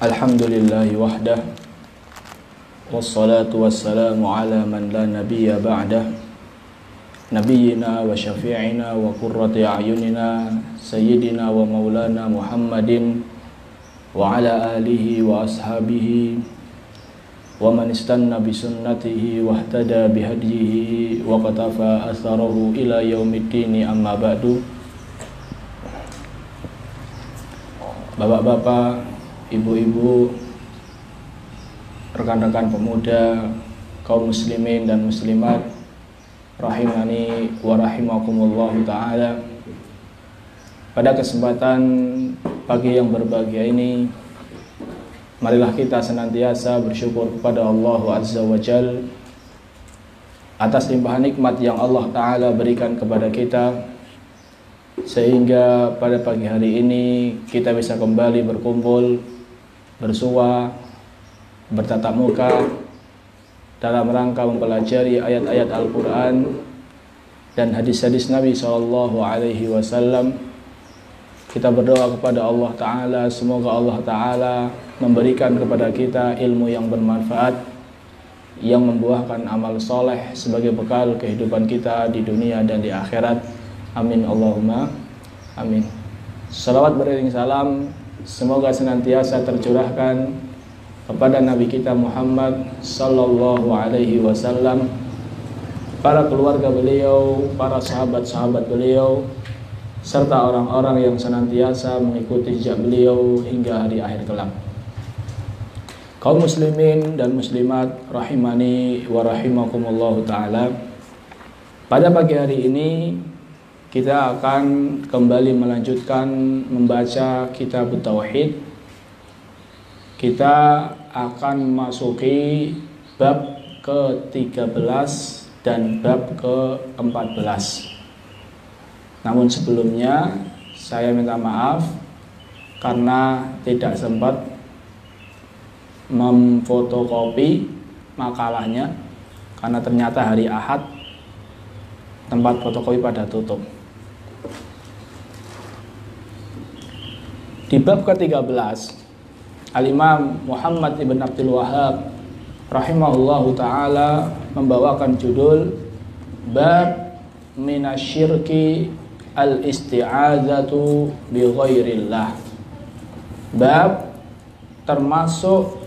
Alhamdulillahi wahdah, wassalatu wassalamu ala man la nabiyya ba'dah, nabiyyina wa syafi'ina wa qurrati a'yunina sayyidina wa maulana Muhammadin wa ala alihi wa ashabihi wa man istanna bi sunnatihi wa ihtada bi hadihi wa qatafa atharahu ila yaumiddin, amma ba'du. Bapak-bapak, ibu-ibu, rekan-rekan pemuda, kaum muslimin dan muslimat, rahimani wa rahimakumullahu ta'ala. Pada kesempatan pagi yang berbahagia ini, marilah kita senantiasa bersyukur kepada Allah Azza wa Jal atas limpahan nikmat yang Allah Ta'ala berikan kepada kita, sehingga pada pagi hari ini kita bisa kembali berkumpul, bersua, bertatap muka dalam rangka mempelajari ayat-ayat Al-Quran dan hadis-hadis Nabi SAW. Kita berdoa kepada Allah Ta'ala, semoga Allah Ta'ala memberikan kepada kita ilmu yang bermanfaat, yang membuahkan amal soleh sebagai bekal kehidupan kita di dunia dan di akhirat. Amin Allahumma amin. Salawat beriring salam semoga senantiasa tercurahkan kepada Nabi kita Muhammad sallallahu alaihi wasallam, para keluarga beliau, para sahabat-sahabat beliau, serta orang-orang yang senantiasa mengikuti jejak beliau hingga hari akhir kelak. Kaum muslimin dan muslimat rahimani wa rahimakumullahu ta'ala. Pada pagi hari ini kita akan kembali melanjutkan membaca kitab Tauhid. Kita akan memasuki bab ke-13 dan bab ke-14. Namun sebelumnya saya minta maaf karena tidak sempat memfotokopi makalahnya, karena ternyata hari Ahad tempat fotokopi pada tutup. Di bab ke-13, Al-Imam Muhammad ibn Abdul Wahhab rahimahullahu ta'ala membawakan judul Bab minasyirki al-isti'adzatu bi ghairillah. Bab termasuk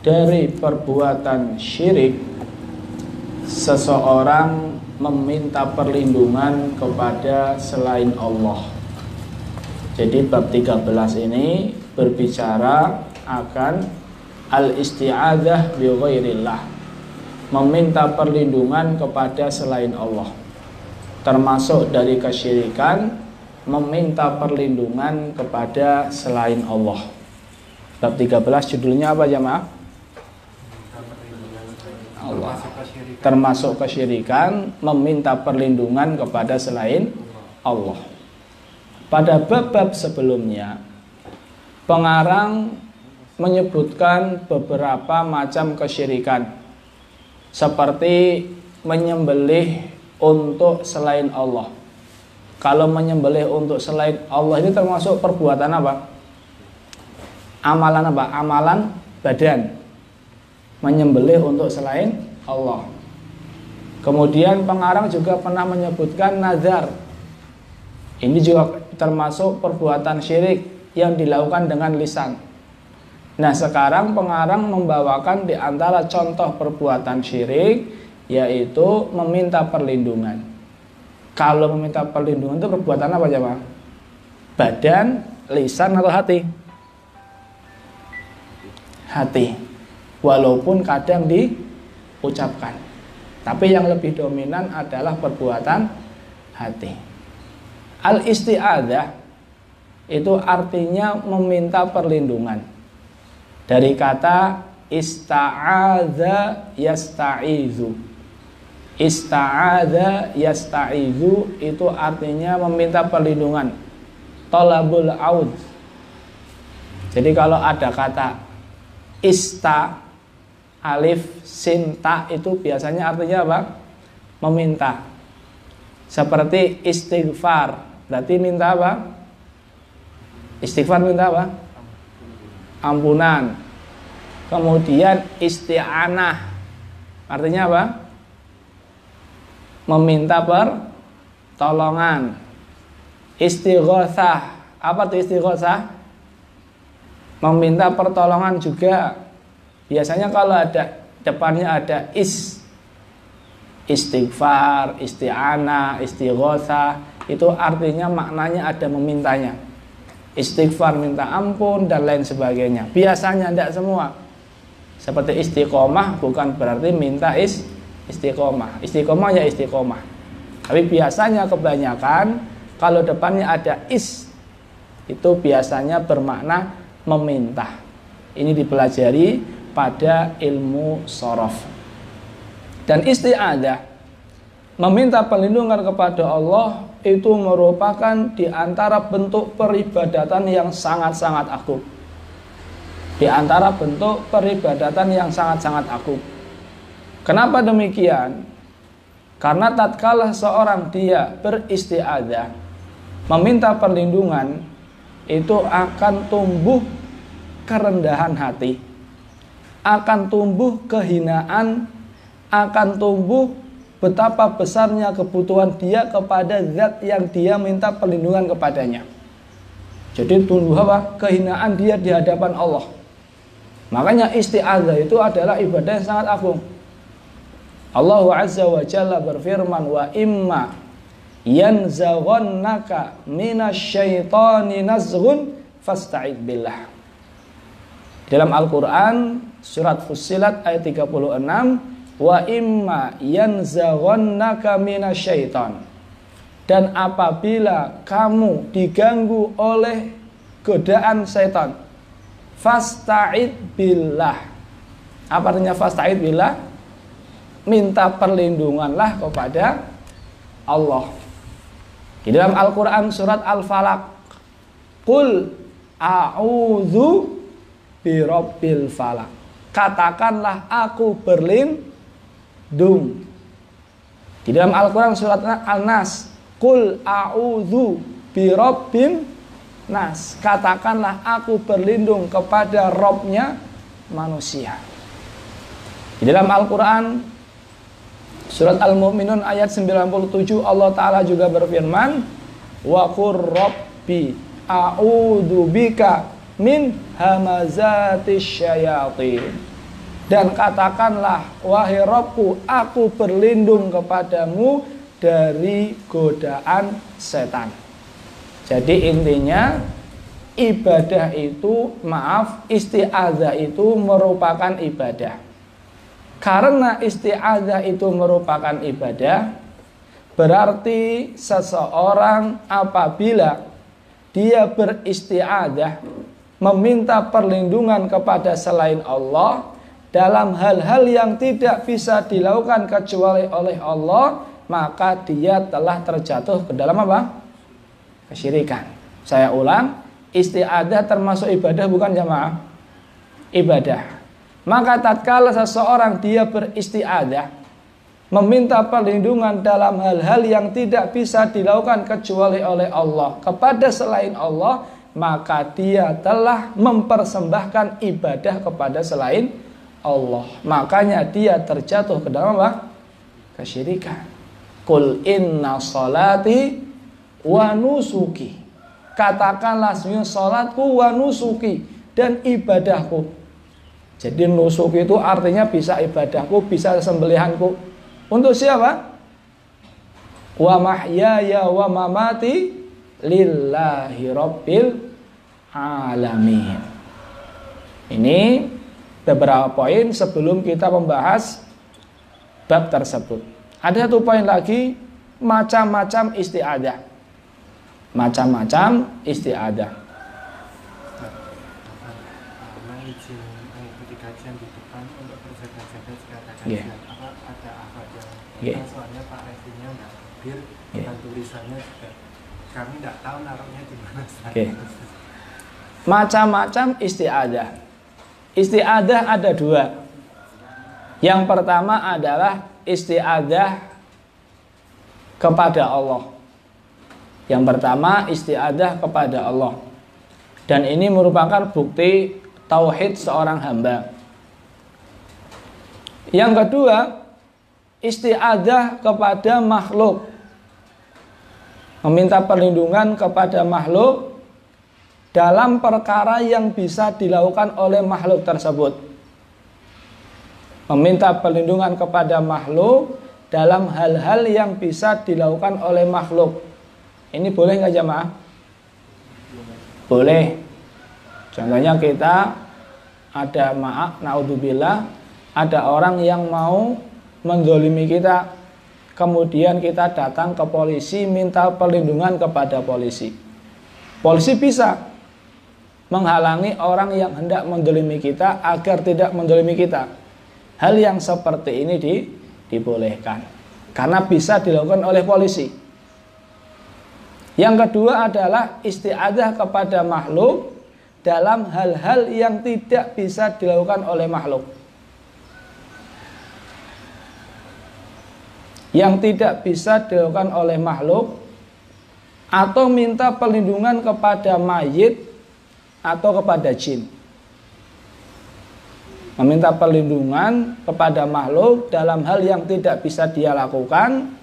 dari perbuatan syirik seseorang meminta perlindungan kepada selain Allah. Jadi bab 13 ini berbicara akan al-isti'adzah bi ghairillah, meminta perlindungan kepada selain Allah. Termasuk dari kesyirikan meminta perlindungan kepada selain Allah. Bab 13 judulnya apa jemaah? Allah. Termasuk kesyirikan meminta perlindungan kepada selain Allah. Pada bab-bab sebelumnya, pengarang menyebutkan beberapa macam kesyirikan, seperti menyembelih untuk selain Allah. Kalau menyembelih untuk selain Allah ini termasuk perbuatan apa? Amalan apa? Amalan badan. Menyembelih untuk selain Allah. Kemudian pengarang juga pernah menyebutkan nazar. Ini juga termasuk perbuatan syirik yang dilakukan dengan lisan. Nah, sekarang pengarang membawakan di antara contoh perbuatan syirik, yaitu meminta perlindungan. Kalau meminta perlindungan itu perbuatan apa jemaah? Badan, lisan atau hati? Hati. Walaupun kadang diucapkan, tapi yang lebih dominan adalah perbuatan hati. Al-isti'adzah itu artinya meminta perlindungan, dari kata ista'adza yasta'izu. Ista'adza yasta'izu itu artinya meminta perlindungan, talabul aud. Jadi kalau ada kata ista, alif, sin, ta, itu biasanya artinya apa? Meminta. Seperti istighfar, berarti minta apa? Istighfar minta apa? ampunan. Kemudian isti'anah, artinya apa? Meminta pertolongan. Istighotsah, apa tuh istighotsah? Meminta pertolongan juga. Biasanya kalau ada depannya ada istighfar, isti'anah, istighotsah, itu artinya maknanya ada memintanya. Istighfar minta ampun dan lain sebagainya. Biasanya tidak semua. Seperti istiqomah bukan berarti minta istiqomah. Istiqomah ya istiqomah. Tapi biasanya kebanyakan kalau depannya ada itu biasanya bermakna meminta. Ini dipelajari pada ilmu shorof. Dan isti'adah, meminta perlindungan kepada Allah, itu merupakan di antara bentuk peribadatan yang sangat-sangat agung. Di antara bentuk peribadatan yang sangat-sangat agung. Kenapa demikian? Karena tatkala seorang dia beristi'adah, meminta perlindungan, itu akan tumbuh kerendahan hati, akan tumbuh kehinaan, akan tumbuh betapa besarnya kebutuhan dia kepada zat yang dia minta perlindungan kepadanya. Jadi tumbuh apa? Kehinaan dia di hadapan Allah. Makanya isti'adzah itu adalah ibadah yang sangat agung. Allah Azza wa Jalla berfirman, wa imma yanzaghannaka minasyaitani nazghun fasta'id billah. Dalam Al-Quran surat Fussilat ayat 36, wa imma yanzaghannaka minasyaitan, dan apabila kamu diganggu oleh godaan setan, fasta'id billah. Apa artinya fasta'id billah? Minta perlindunganlah kepada Allah. Di dalam Al-Quran surat Al-Falaq, qul a'udzu birabbil falaq, katakanlah aku berlindung. Di dalam Al-Quran surat Al-Nas, qul a'udzu birabbin nas, katakanlah aku berlindung kepada Robnya manusia. Di dalam Al-Quran surat Al-Mu'minun ayat 97, Allah Ta'ala juga berfirman, wa qur rabbi a'udzu bika min hamazatis syayatin, dan katakanlah wahai Rabbku, aku berlindung kepadamu dari godaan setan. Jadi intinya ibadah itu, isti'adzah itu merupakan ibadah. Karena isti'adzah itu merupakan ibadah, berarti seseorang apabila dia beristi'adzah, meminta perlindungan kepada selain Allah dalam hal-hal yang tidak bisa dilakukan kecuali oleh Allah, maka dia telah terjatuh ke dalam apa? Kesyirikan. Saya ulang, isti'adzah termasuk ibadah bukan jamaah? Ibadah. Maka tatkala seseorang dia beristi'adzah, meminta perlindungan dalam hal-hal yang tidak bisa dilakukan kecuali oleh Allah kepada selain Allah, maka dia telah mempersembahkan ibadah kepada selain Allah. Makanya dia terjatuh ke dalam apa? Kesyirikan. Qul inna salati wa nusuki, katakanlah sesungguhnya salatku, wa nusuki, dan ibadahku. Jadi nusuk itu artinya bisa ibadahku, bisa sembelihanku. Untuk siapa? Wa mahyaya wa mamati lillahi rabbil alamin. Ini beberapa poin sebelum kita membahas bab tersebut. Ada satu poin lagi, macam-macam isti'adzah. Macam-macam isti'adzah. Yeah. Apa ada apa yang Yeah. soalnya Pak Revinya nggak hadir, dan tulisannya juga kami nggak tahu naruhnya di mana. Okay. Macam-macam isti'adzah. Isti'adzah ada dua. Yang pertama adalah isti'adzah kepada Allah. Yang pertama isti'adzah kepada Allah. Dan ini merupakan bukti tauhid seorang hamba. Yang kedua, isti'adzah kepada makhluk, meminta perlindungan kepada makhluk dalam perkara yang bisa dilakukan oleh makhluk tersebut. Meminta perlindungan kepada makhluk dalam hal-hal yang bisa dilakukan oleh makhluk. Ini boleh nggak jamaah? Boleh. Contohnya kita ada naudzubillah, ada orang yang mau menzalimi kita, kemudian kita datang ke polisi minta perlindungan kepada polisi. Polisi bisa menghalangi orang yang hendak menzalimi kita agar tidak menzalimi kita. Hal yang seperti ini dibolehkan karena bisa dilakukan oleh polisi. Yang kedua adalah isti'adzah kepada makhluk dalam hal-hal yang tidak bisa dilakukan oleh makhluk. Yang tidak bisa dilakukan oleh makhluk, atau minta perlindungan kepada mayit atau kepada jin. Meminta perlindungan kepada makhluk dalam hal yang tidak bisa dia lakukan,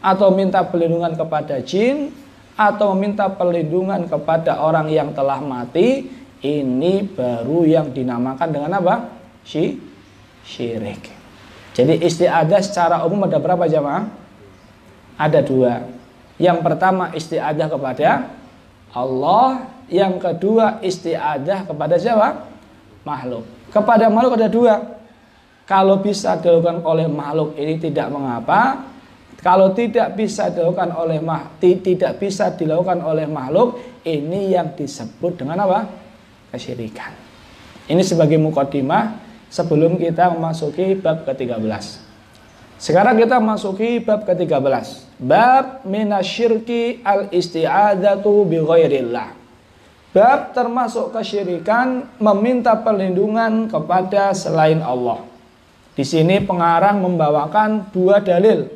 atau minta perlindungan kepada jin, atau meminta perlindungan kepada orang yang telah mati. Ini baru yang dinamakan dengan apa? Syirik. Jadi isti'adzah secara umum ada berapa jamaah? Ada dua. Yang pertama isti'adzah kepada Allah, yang kedua isti'adzah kepada siapa? Makhluk. Kepada makhluk ada dua. Kalau bisa dilakukan oleh makhluk ini tidak mengapa. Kalau tidak bisa dilakukan oleh makhluk, ini yang disebut dengan apa? Kesyirikan. Ini sebagai muqaddimah sebelum kita memasuki bab ke-13. Sekarang kita masuki bab ke-13. Bab minasyirki al-isti'adzatu bi ghairillah. Bab termasuk kesyirikan meminta perlindungan kepada selain Allah. Di sini pengarang membawakan dua dalil.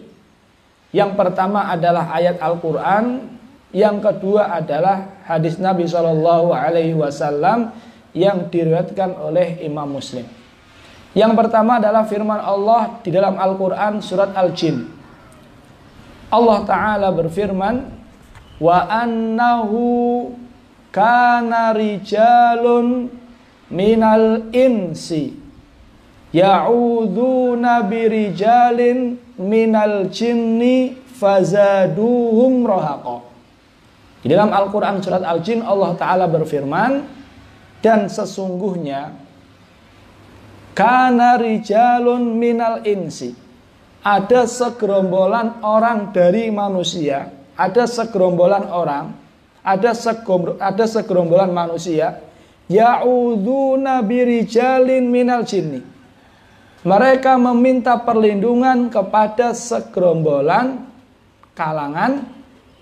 Yang pertama adalah ayat Al-Qur'an, yang kedua adalah hadis Nabi SAW yang diriwayatkan oleh Imam Muslim. Yang pertama adalah firman Allah di dalam Al-Qur'an surat Al-Jin. Allah Ta'ala berfirman, wa annahu kana rijalun minal insi ya'udzuuna birijalin minal jinni fazaduhum rahaqa. Di dalam Al-Quran surat Al-Jin Allah Ta'ala berfirman, dan sesungguhnya kana rijalun minal insi, ada segerombolan orang dari manusia, ada segerombolan orang, ada segerombolan manusia, ya'udzuuna birijalin minal jinni, mereka meminta perlindungan kepada segerombolan kalangan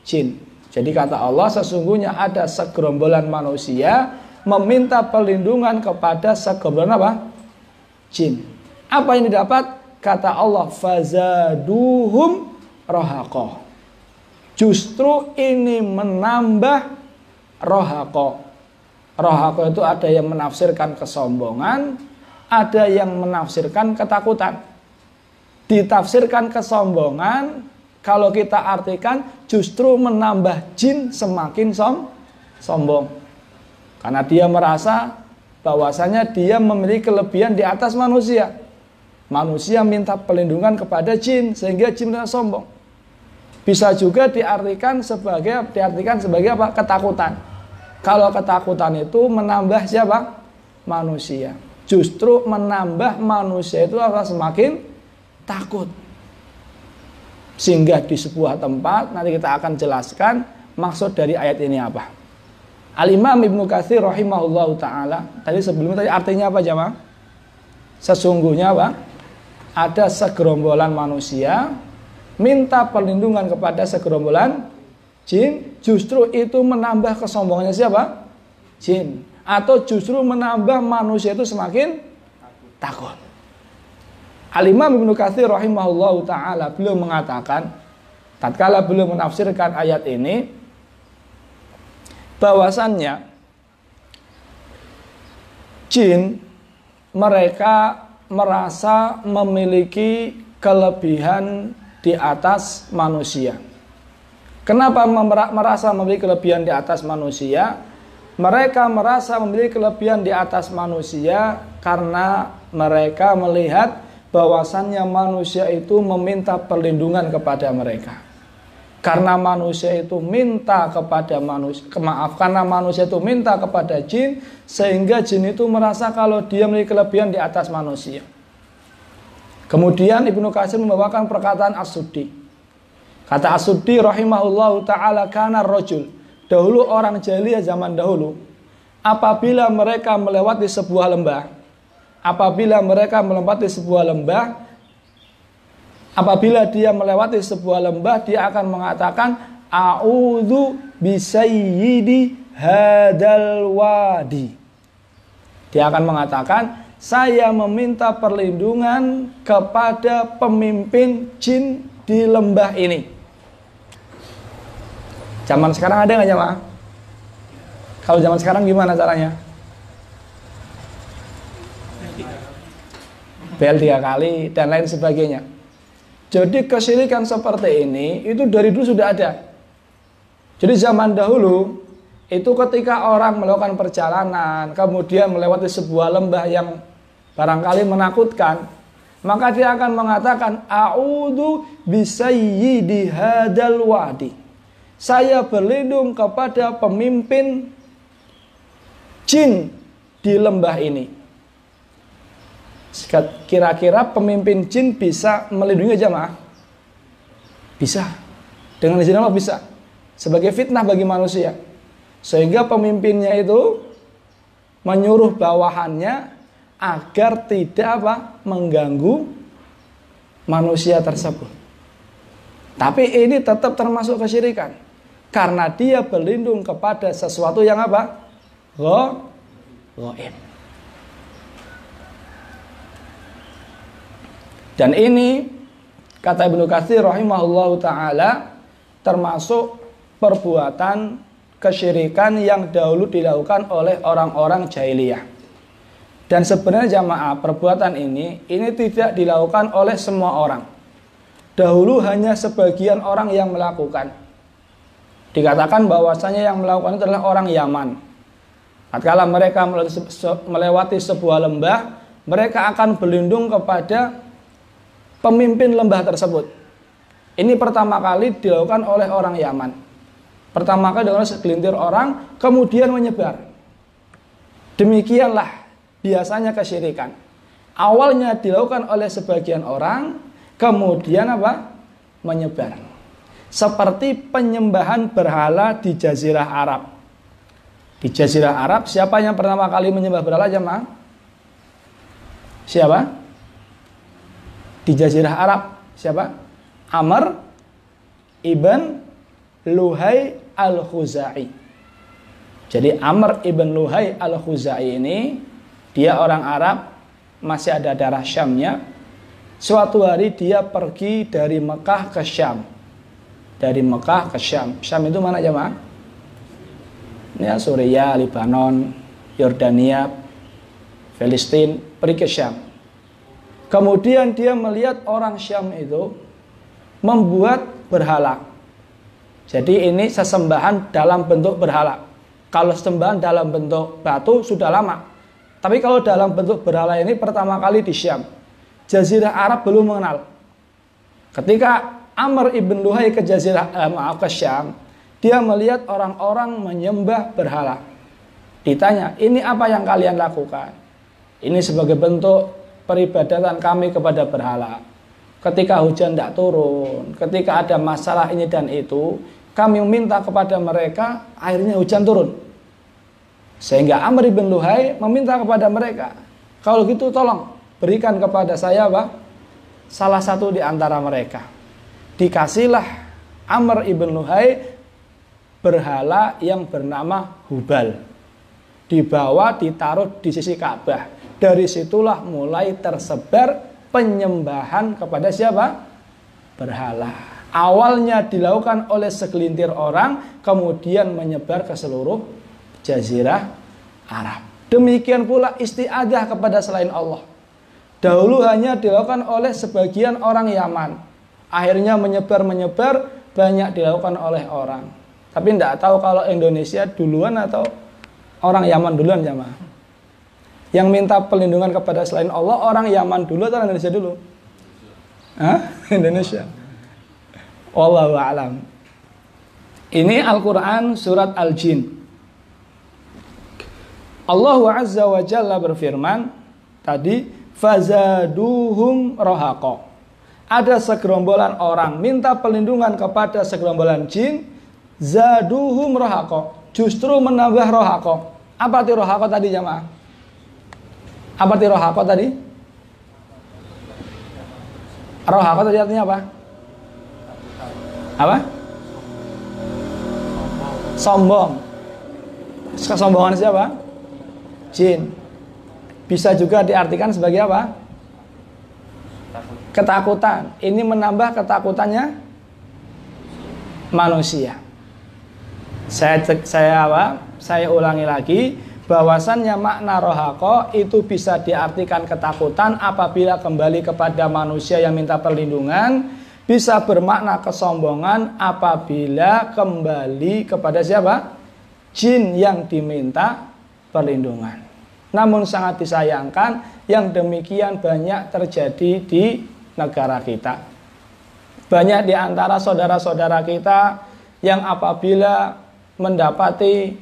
jin. Jadi kata Allah, sesungguhnya ada segerombolan manusia meminta perlindungan kepada segerombolan apa? Jin. Apa yang didapat? Kata Allah, fazaduhum rahaqah. Justru ini menambah rahaqah. Rahaqah itu ada yang menafsirkan kesombongan, ada yang menafsirkan ketakutan. Ditafsirkan kesombongan, kalau kita artikan justru menambah jin semakin sombong. Karena dia merasa bahwasanya dia memiliki kelebihan di atas manusia. Manusia minta perlindungan kepada jin sehingga jin tidak sombong. Bisa juga diartikan sebagai apa? Ketakutan. Kalau ketakutan itu menambah siapa? Manusia. Justru menambah manusia itu apa? Semakin takut. Sehingga di sebuah tempat nanti kita akan jelaskan maksud dari ayat ini apa. Al-Imam Ibnu Katsir rahimahullahu ta'ala, tadi sebelumnya tadi artinya apa jamaah? Sesungguhnya apa? Ada segerombolan manusia minta perlindungan kepada segerombolan jin, justru itu menambah kesombongannya siapa? Jin. Atau justru menambah manusia itu semakin takut. Al-Imam Ibnu Katsir rahimahullahu ta'ala beliau mengatakan, tatkala beliau menafsirkan ayat ini, bahwasannya jin mereka merasa memiliki kelebihan di atas manusia. Kenapa merasa memiliki kelebihan di atas manusia? Mereka merasa memiliki kelebihan di atas manusia karena mereka melihat bahwasannya manusia itu meminta perlindungan kepada mereka. Karena manusia itu minta kepada karena manusia itu minta kepada jin, sehingga jin itu merasa kalau dia memiliki kelebihan di atas manusia. Kemudian Ibnu Katsir membawakan perkataan As-Suddi. Kata As-Suddi rahimahullahu ta'ala, kana rajul, dahulu orang jahiliyah zaman dahulu, apabila mereka melewati sebuah lembah, apabila dia melewati sebuah lembah, dia akan mengatakan a'udzu bisayyidi hadal wadi. Dia akan mengatakan, saya meminta perlindungan kepada pemimpin jin di lembah ini. Zaman sekarang ada nggak jemaah? Kalau zaman sekarang gimana caranya? Bel 3 kali dan lain sebagainya. Jadi kesyirikan seperti ini itu dari dulu sudah ada. Jadi zaman dahulu itu ketika orang melakukan perjalanan kemudian melewati sebuah lembah yang barangkali menakutkan, maka dia akan mengatakan a'udzu bisayyidi hadal wadi. Saya berlindung kepada pemimpin jin di lembah ini. Kira-kira pemimpin jin bisa melindungi jamaah? Bisa. Dengan izin Allah bisa. Sebagai fitnah bagi manusia. Sehingga pemimpinnya itu menyuruh bawahannya agar tidak mengganggu manusia tersebut. Tapi ini tetap termasuk kesyirikan. Karena dia berlindung kepada sesuatu yang Ghaib. Dan ini kata Ibnu Katsir rahimahullahu ta'ala termasuk perbuatan kesyirikan yang dahulu dilakukan oleh orang-orang jahiliyah. Dan sebenarnya jamaah, perbuatan ini tidak dilakukan oleh semua orang. Dahulu hanya sebagian orang yang melakukan. Dikatakan bahwasanya yang melakukan itu adalah orang Yaman. Tatkala mereka melewati sebuah lembah, mereka akan berlindung kepada pemimpin lembah tersebut. Ini pertama kali dilakukan oleh orang Yaman. Pertama kali dilakukan segelintir orang, kemudian menyebar. Demikianlah biasanya kesyirikan. Awalnya dilakukan oleh sebagian orang, kemudian menyebar. Seperti penyembahan berhala di Jazirah Arab. Di Jazirah Arab, siapa yang pertama kali menyembah berhala jemaah? Siapa? Di Jazirah Arab, siapa? Amr ibn Luhai al-Khuzai. Jadi Amr ibn Luhai al-Khuzai ini, dia orang Arab, masih ada darah Syamnya. Suatu hari dia pergi dari Mekah ke Syam. Dari Mekah ke Syam. Syam itu mana jemaah? Ya, Suriah, Lebanon, Yordania, Palestina, pergi ke Syam. Kemudian dia melihat orang Syam itu membuat berhala. Jadi ini sesembahan dalam bentuk berhala. Kalau sesembahan dalam bentuk batu sudah lama. Tapi kalau dalam bentuk berhala ini pertama kali di Syam. Jazirah Arab belum mengenal. Ketika Amr ibn Luhai ke ke Syam, dia melihat orang-orang menyembah berhala. Ditanya, ini apa yang kalian lakukan? Ini sebagai bentuk peribadatan kami kepada berhala. Ketika hujan tidak turun, ketika ada masalah ini dan itu, kami meminta kepada mereka, akhirnya hujan turun. Sehingga Amr ibn Luhai meminta kepada mereka, kalau gitu tolong berikan kepada saya salah satu di antara mereka. Dikasihlah Amr ibn Luhai berhala yang bernama Hubal. Dibawa, ditaruh di sisi Ka'bah. Dari situlah mulai tersebar penyembahan kepada siapa? Berhala. Awalnya dilakukan oleh segelintir orang, kemudian menyebar ke seluruh Jazirah Arab. Demikian pula isti'adzah kepada selain Allah. Dahulu hanya dilakukan oleh sebagian orang Yaman. Akhirnya menyebar, banyak dilakukan oleh orang. Tapi tidak tahu kalau Indonesia duluan atau orang Yaman duluan jamaah. Yang minta perlindungan kepada selain Allah orang Yaman dulu atau Indonesia dulu? Hah? Indonesia. Wallahu a'lam. Ini Al-Quran surat Al-Jin. Allah Azza wa Jalla berfirman tadi, fazaduhum rohaqo. Ada segerombolan orang minta perlindungan kepada segerombolan jin, zaduhum rohaqo, justru menambah rohaqo. Apa arti rohaqo tadi jamaah? Apa arti rohaqo tadi? Rohaqo tadi artinya apa? Apa? Sombong. Kesombongan siapa? Jin. Bisa juga diartikan sebagai apa? Ketakutan. Ini menambah ketakutannya manusia. Saya ulangi lagi, bahwasannya makna rohaqo itu bisa diartikan ketakutan apabila kembali kepada manusia yang minta perlindungan, bisa bermakna kesombongan apabila kembali kepada siapa? Jin yang diminta perlindungan. Namun sangat disayangkan yang demikian banyak terjadi di negara kita. Banyak di antara saudara-saudara kita yang apabila mendapati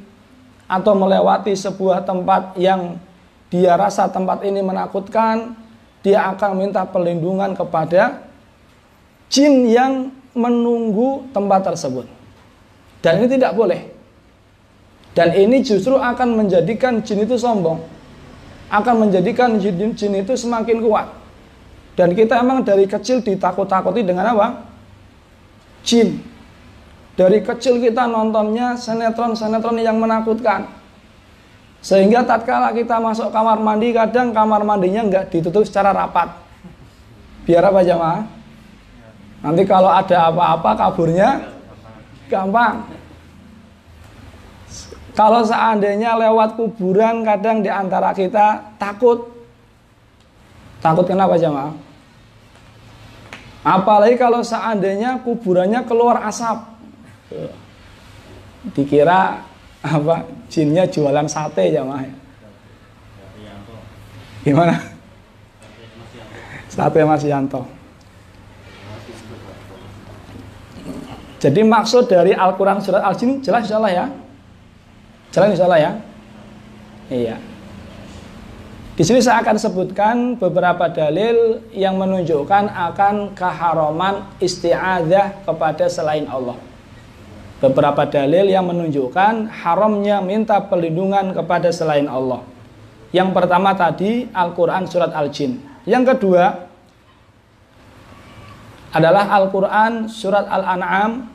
atau melewati sebuah tempat yang dia rasa tempat ini menakutkan, dia akan minta perlindungan kepada jin yang menunggu tempat tersebut. Dan ini tidak boleh. Dan ini justru akan menjadikan jin itu sombong, akan menjadikan jin itu semakin kuat. Dan kita emang dari kecil ditakut-takuti dengan apa? Jin. Dari kecil kita nontonnya sinetron-sinetron yang menakutkan. Sehingga tatkala kita masuk kamar mandi, kadang kamar mandinya nggak ditutup secara rapat. Biar apa jamaah? Nanti kalau ada apa-apa kaburnya gampang. Kalau seandainya lewat kuburan, kadang di antara kita takut. Takut kenapa jamaah? Apalagi kalau seandainya kuburannya keluar asap. Dikira apa? Jinnya jualan sate jamaah. Gimana? Sate Mas Yanto. Jadi maksud dari Al-Quran surat Al-Jin jelas insyaallah ya. Jelas insyaallah ya. Iya. Di sini saya akan sebutkan beberapa dalil yang menunjukkan akan keharaman isti'adzah kepada selain Allah. Beberapa dalil yang menunjukkan haramnya minta perlindungan kepada selain Allah. Yang pertama tadi Al-Quran surat Al-Jin. Yang kedua adalah Al-Quran surat Al-An'am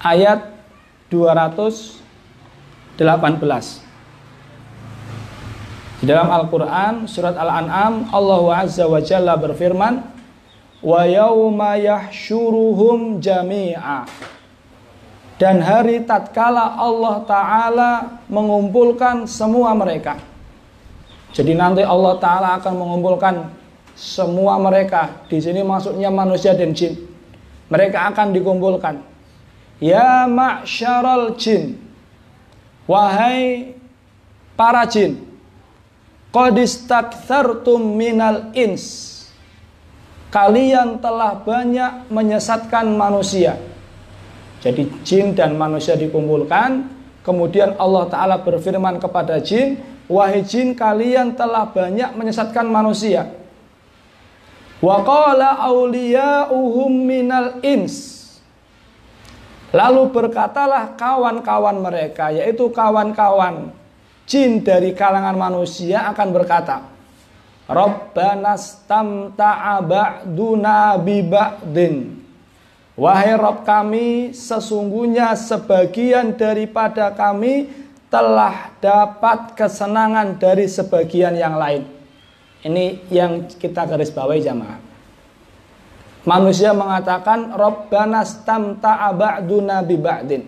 ayat 218. Di dalam Al-Quran surat Al-An'am Allah Azza wa Jalla berfirman, wa yauma yahsyuruhum jami'a, dan hari tatkala Allah Ta'ala mengumpulkan semua mereka. Jadi nanti Allah Ta'ala akan mengumpulkan semua mereka. Di sini maksudnya manusia dan jin. Mereka akan dikumpulkan. Ya ma'syaral jin, wahai para jin, qad istaktsartum minal ins, kalian telah banyak menyesatkan manusia. Jadi jin dan manusia dikumpulkan, kemudian Allah Ta'ala berfirman kepada jin, wahai jin, kalian telah banyak menyesatkan manusia. Wa qala awliya'uhum minal ins, lalu berkatalah kawan-kawan mereka, yaitu kawan-kawan jin dari kalangan manusia akan berkata, Rabbana stamta'a ba'duna bi ba'din, wahai Rabb kami, sesungguhnya sebagian daripada kami telah dapat kesenangan dari sebagian yang lain. Ini yang kita garis bawahi jamaah. Manusia mengatakan Rabbana stamta'a ba'duna bi ba'din,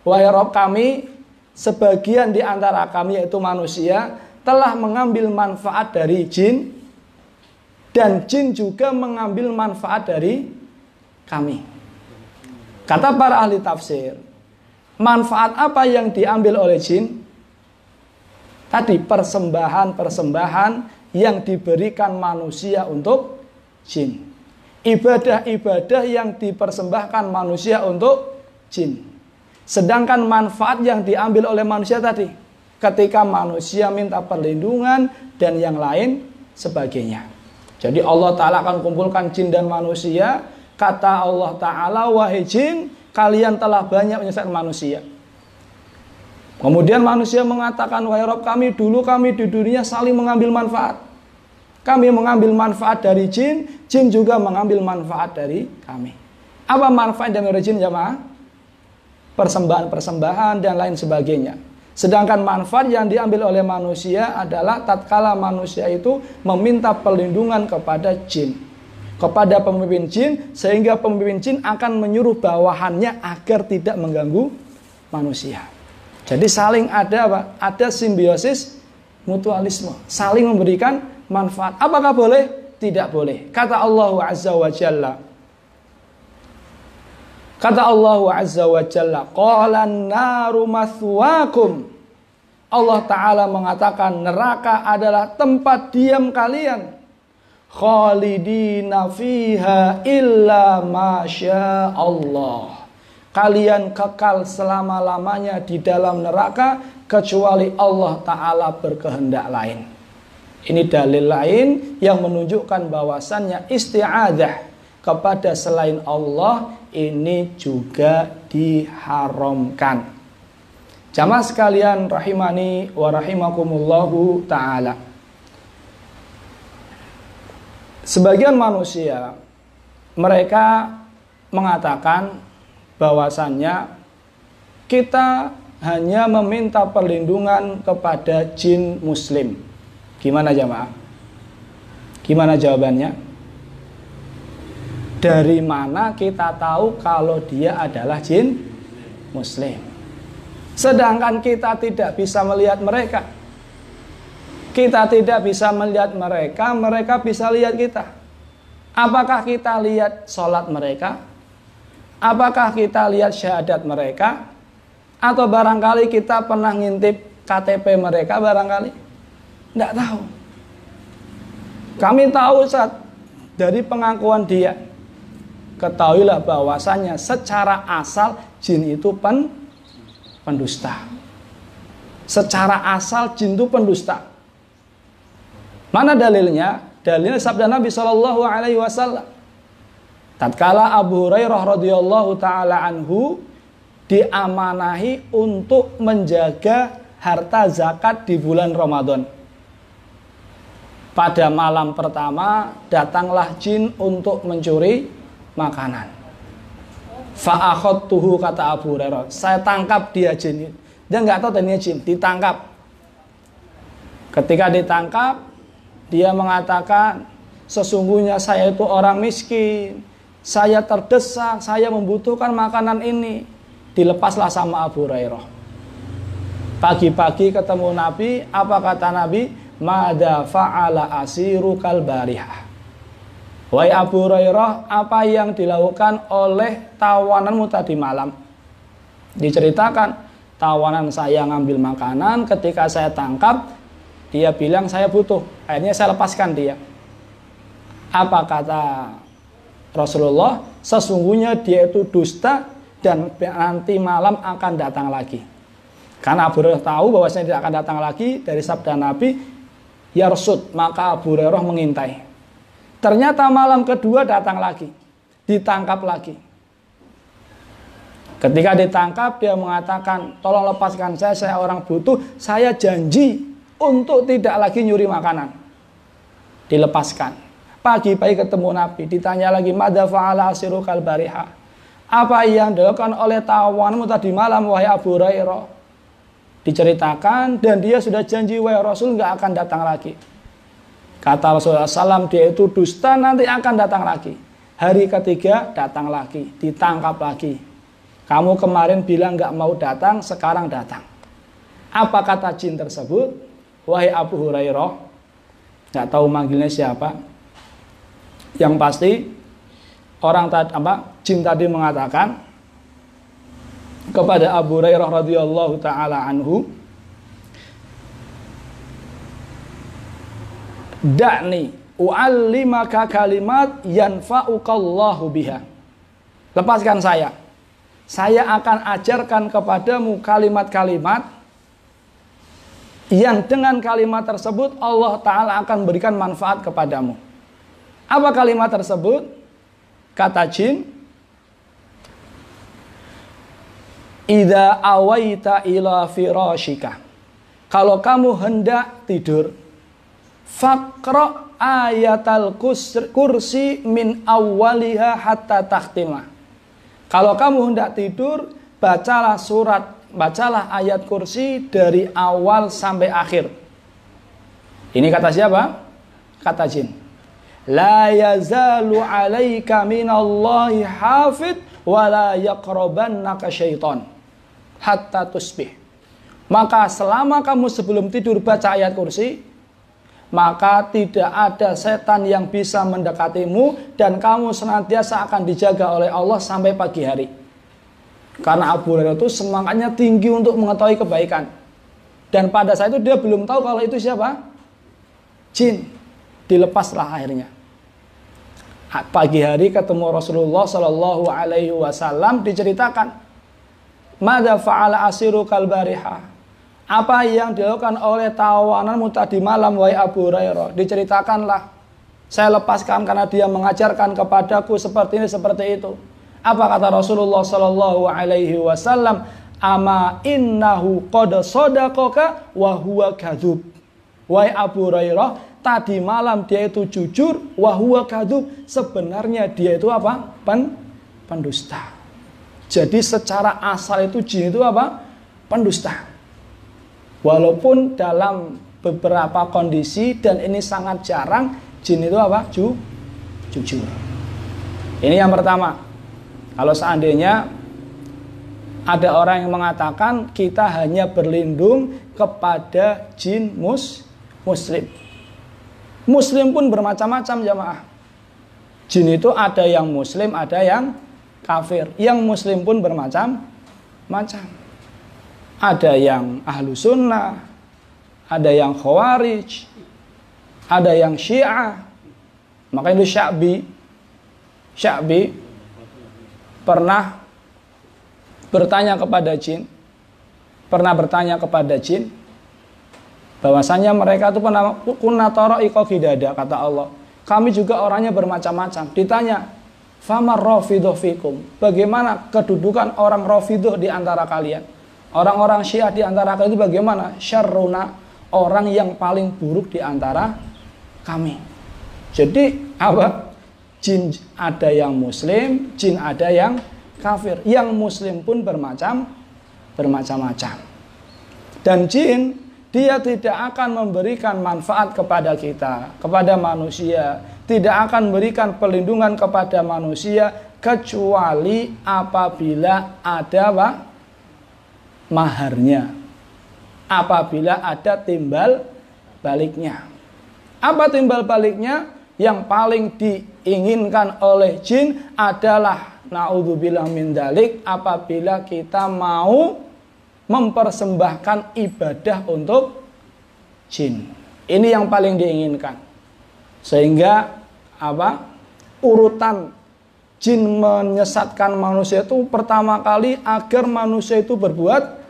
wahai Rabb kami, sebagian di antara kami yaitu manusia telah mengambil manfaat dari jin dan jin juga mengambil manfaat dari kami. Kata para ahli tafsir, manfaat apa yang diambil oleh jin? Tadi persembahan-persembahan yang diberikan manusia untuk jin. Ibadah-ibadah yang dipersembahkan manusia untuk jin. Sedangkan manfaat yang diambil oleh manusia tadi, ketika manusia minta perlindungan dan yang lain sebagainya. Jadi Allah Ta'ala akan kumpulkan jin dan manusia. Kata Allah Ta'ala, wahai jin, kalian telah banyak menyesatkan manusia. Kemudian manusia mengatakan, wahai Rabb kami, dulu kami di dunia saling mengambil manfaat. Kami mengambil manfaat dari jin, jin juga mengambil manfaat dari kami. Apa manfaat dari jin, jamaah? Persembahan-persembahan dan lain sebagainya. Sedangkan manfaat yang diambil oleh manusia adalah tatkala manusia itu meminta perlindungan kepada jin, kepada pemimpin jin, sehingga pemimpin jin akan menyuruh bawahannya agar tidak mengganggu manusia. Jadi saling ada apa? Ada simbiosis mutualisme, saling memberikan manfaat. Apakah boleh? Tidak boleh. Kata Allah Azza wa Jalla, qalan naru mathwaakum. Allah Ta'ala mengatakan neraka adalah tempat diam kalian. Khalidina fiha illa masya Allah. Kalian kekal selama-lamanya di dalam neraka kecuali Allah Ta'ala berkehendak lain. Ini dalil lain yang menunjukkan bahwasannya isti'adzah kepada selain Allah ini juga diharamkan. Jamaah sekalian rahimani wa rahimakumullahu ta'ala. Sebagian manusia mereka mengatakan bahwasannya kita hanya meminta perlindungan kepada jin muslim. Gimana jamaah? Gimana jawabannya? Dari mana kita tahu kalau dia adalah jin muslim? Sedangkan kita tidak bisa melihat mereka. Kita tidak bisa melihat mereka, mereka bisa lihat kita. Apakah kita lihat sholat mereka? Apakah kita lihat syahadat mereka? Atau barangkali kita pernah ngintip KTP mereka barangkali? Tidak tahu. Kami tahu saat dari pengakuan dia. Ketahuilah bahwasannya secara asal jin itu pendusta. Secara asal jin itu pendusta. Mana dalilnya? Dalilnya sabda Nabi SAW. Tatkala Abu Hurairah radhiyallahu taala anhu diamanahi untuk menjaga harta zakat di bulan Ramadan. Pada malam pertama datanglah jin untuk mencuri makanan. Fa'akhadtuhu, kata Abu Hurairah, saya tangkap dia jin. Dia nggak tahu tadinya jin, ditangkap. Ketika ditangkap, dia mengatakan, sesungguhnya saya itu orang miskin, saya terdesak, saya membutuhkan makanan ini. Dilepaslah sama Abu Hurairah. Pagi-pagi ketemu Nabi, apa kata Nabi? Mada fa'ala asiru kalbarihah. Wahai Abu Hurairah, apa yang dilakukan oleh tawananmu tadi malam? Diceritakan, tawanan saya ngambil makanan, ketika saya tangkap, dia bilang saya butuh, akhirnya saya lepaskan dia. Apa kata Rasulullah? Sesungguhnya dia itu dusta dan nanti malam akan datang lagi. Karena Abu Hurairah tahu bahwasanya tidak akan datang lagi, dari sabda Nabi, yarsud, maka Abu Hurairah mengintai. Ternyata malam kedua datang lagi, ditangkap lagi. Ketika ditangkap, dia mengatakan, tolong lepaskan saya orang butuh, saya janji untuk tidak lagi nyuri makanan. Dilepaskan. Pagi-pagi ketemu Nabi, ditanya lagi, madza fa'ala asiru kalbariha. Apa yang dilakukan oleh tawananmu tadi malam, wahai Abu Hurairah? Diceritakan, dan dia sudah janji, wahai Rasul, nggak akan datang lagi. Kata Rasulullah SAW, dia itu dusta, nanti akan datang lagi. Hari ketiga datang lagi, ditangkap lagi. Kamu kemarin bilang nggak mau datang, sekarang datang. Apa kata jin tersebut? Wahai Abu Hurairah, nggak tahu manggilnya siapa. Yang pasti jin tadi mengatakan kepada Abu Hurairah radhiyallahu taala anhu, "Da'ni u'allimaka kalimat yanfa'ukallahu biha." Lepaskan saya. Saya akan ajarkan kepadamu kalimat-kalimat yang dengan kalimat tersebut Allah Ta'ala akan berikan manfaat kepadamu. Apa kalimat tersebut? Kata jin, "Idza awaita ila firashika." Kalau kamu hendak tidur, faqra ayatal kursi min awwaliha hatta takhtimah. Kalau kamu hendak tidur, bacalah ayat kursi dari awal sampai akhir. Ini kata siapa? Kata jin. La yazalu alaika minallahi hafid wa la yaqrabannaka syaitan hatta tusbih. Maka selama kamu sebelum tidur baca ayat kursi, maka tidak ada setan yang bisa mendekatimu dan kamu senantiasa akan dijaga oleh Allah sampai pagi hari. Karena Abu Hurairah itu semangatnya tinggi untuk mengetahui kebaikan. Dan pada saat itu dia belum tahu kalau itu siapa? Jin. Dilepaslah akhirnya. Pagi hari ketemu Rasulullah Shallallahu Alaihi Wasallam, diceritakan, "Mada fa'ala asiru kalbariha." Apa yang dilakukan oleh tawananmu tadi malam, wahai Abu Hurairah? Diceritakanlah. Saya lepaskan karena dia mengajarkan kepadaku seperti ini, seperti itu. Apa kata Rasulullah Sallallahu Alaihi Wasallam? Ama innahu qad sadaqaka wa huwa kadzub. Wahai Abu Hurairah, tadi malam dia itu jujur, wa huwa kadzub. Sebenarnya dia itu apa? Pendusta. Jadi secara asal itu jin itu apa? Pendusta. Walaupun dalam beberapa kondisi, dan ini sangat jarang, jin itu apa? Jujur. Ini yang pertama. Kalau seandainya ada orang yang mengatakan kita hanya berlindung kepada jin muslim. Muslim pun bermacam-macam jamaah. Jin itu ada yang muslim, ada yang kafir. Yang muslim pun bermacam-macam. Ada yang ahlu sunnah, ada yang khawarij, ada yang syiah. Maka itu Sya'bi pernah bertanya kepada jin, bahwasanya mereka itu pernah kunna tara'iqa qidada, kata Allah. Kami juga orangnya bermacam-macam. Ditanya, famar rafidhu fikum, bagaimana kedudukan orang rafidhu di antara kalian? Orang-orang Syiah di antara kalian itu bagaimana? Syarruna, orang yang paling buruk di antara kami. Jadi apa? Jin ada yang muslim, jin ada yang kafir. Yang muslim pun bermacam-macam. Dan jin, dia tidak akan memberikan manfaat kepada kita, kepada manusia. Tidak akan memberikan perlindungan kepada manusia kecuali apabila ada apa? Maharnya, apabila ada timbal baliknya. Apa timbal baliknya? Yang paling diinginkan oleh jin adalah naudzubillah min dzalik, apabila kita mau mempersembahkan ibadah untuk jin. Ini yang paling diinginkan. Sehingga apa? Urutan jin menyesatkan manusia itu pertama kali agar manusia itu berbuat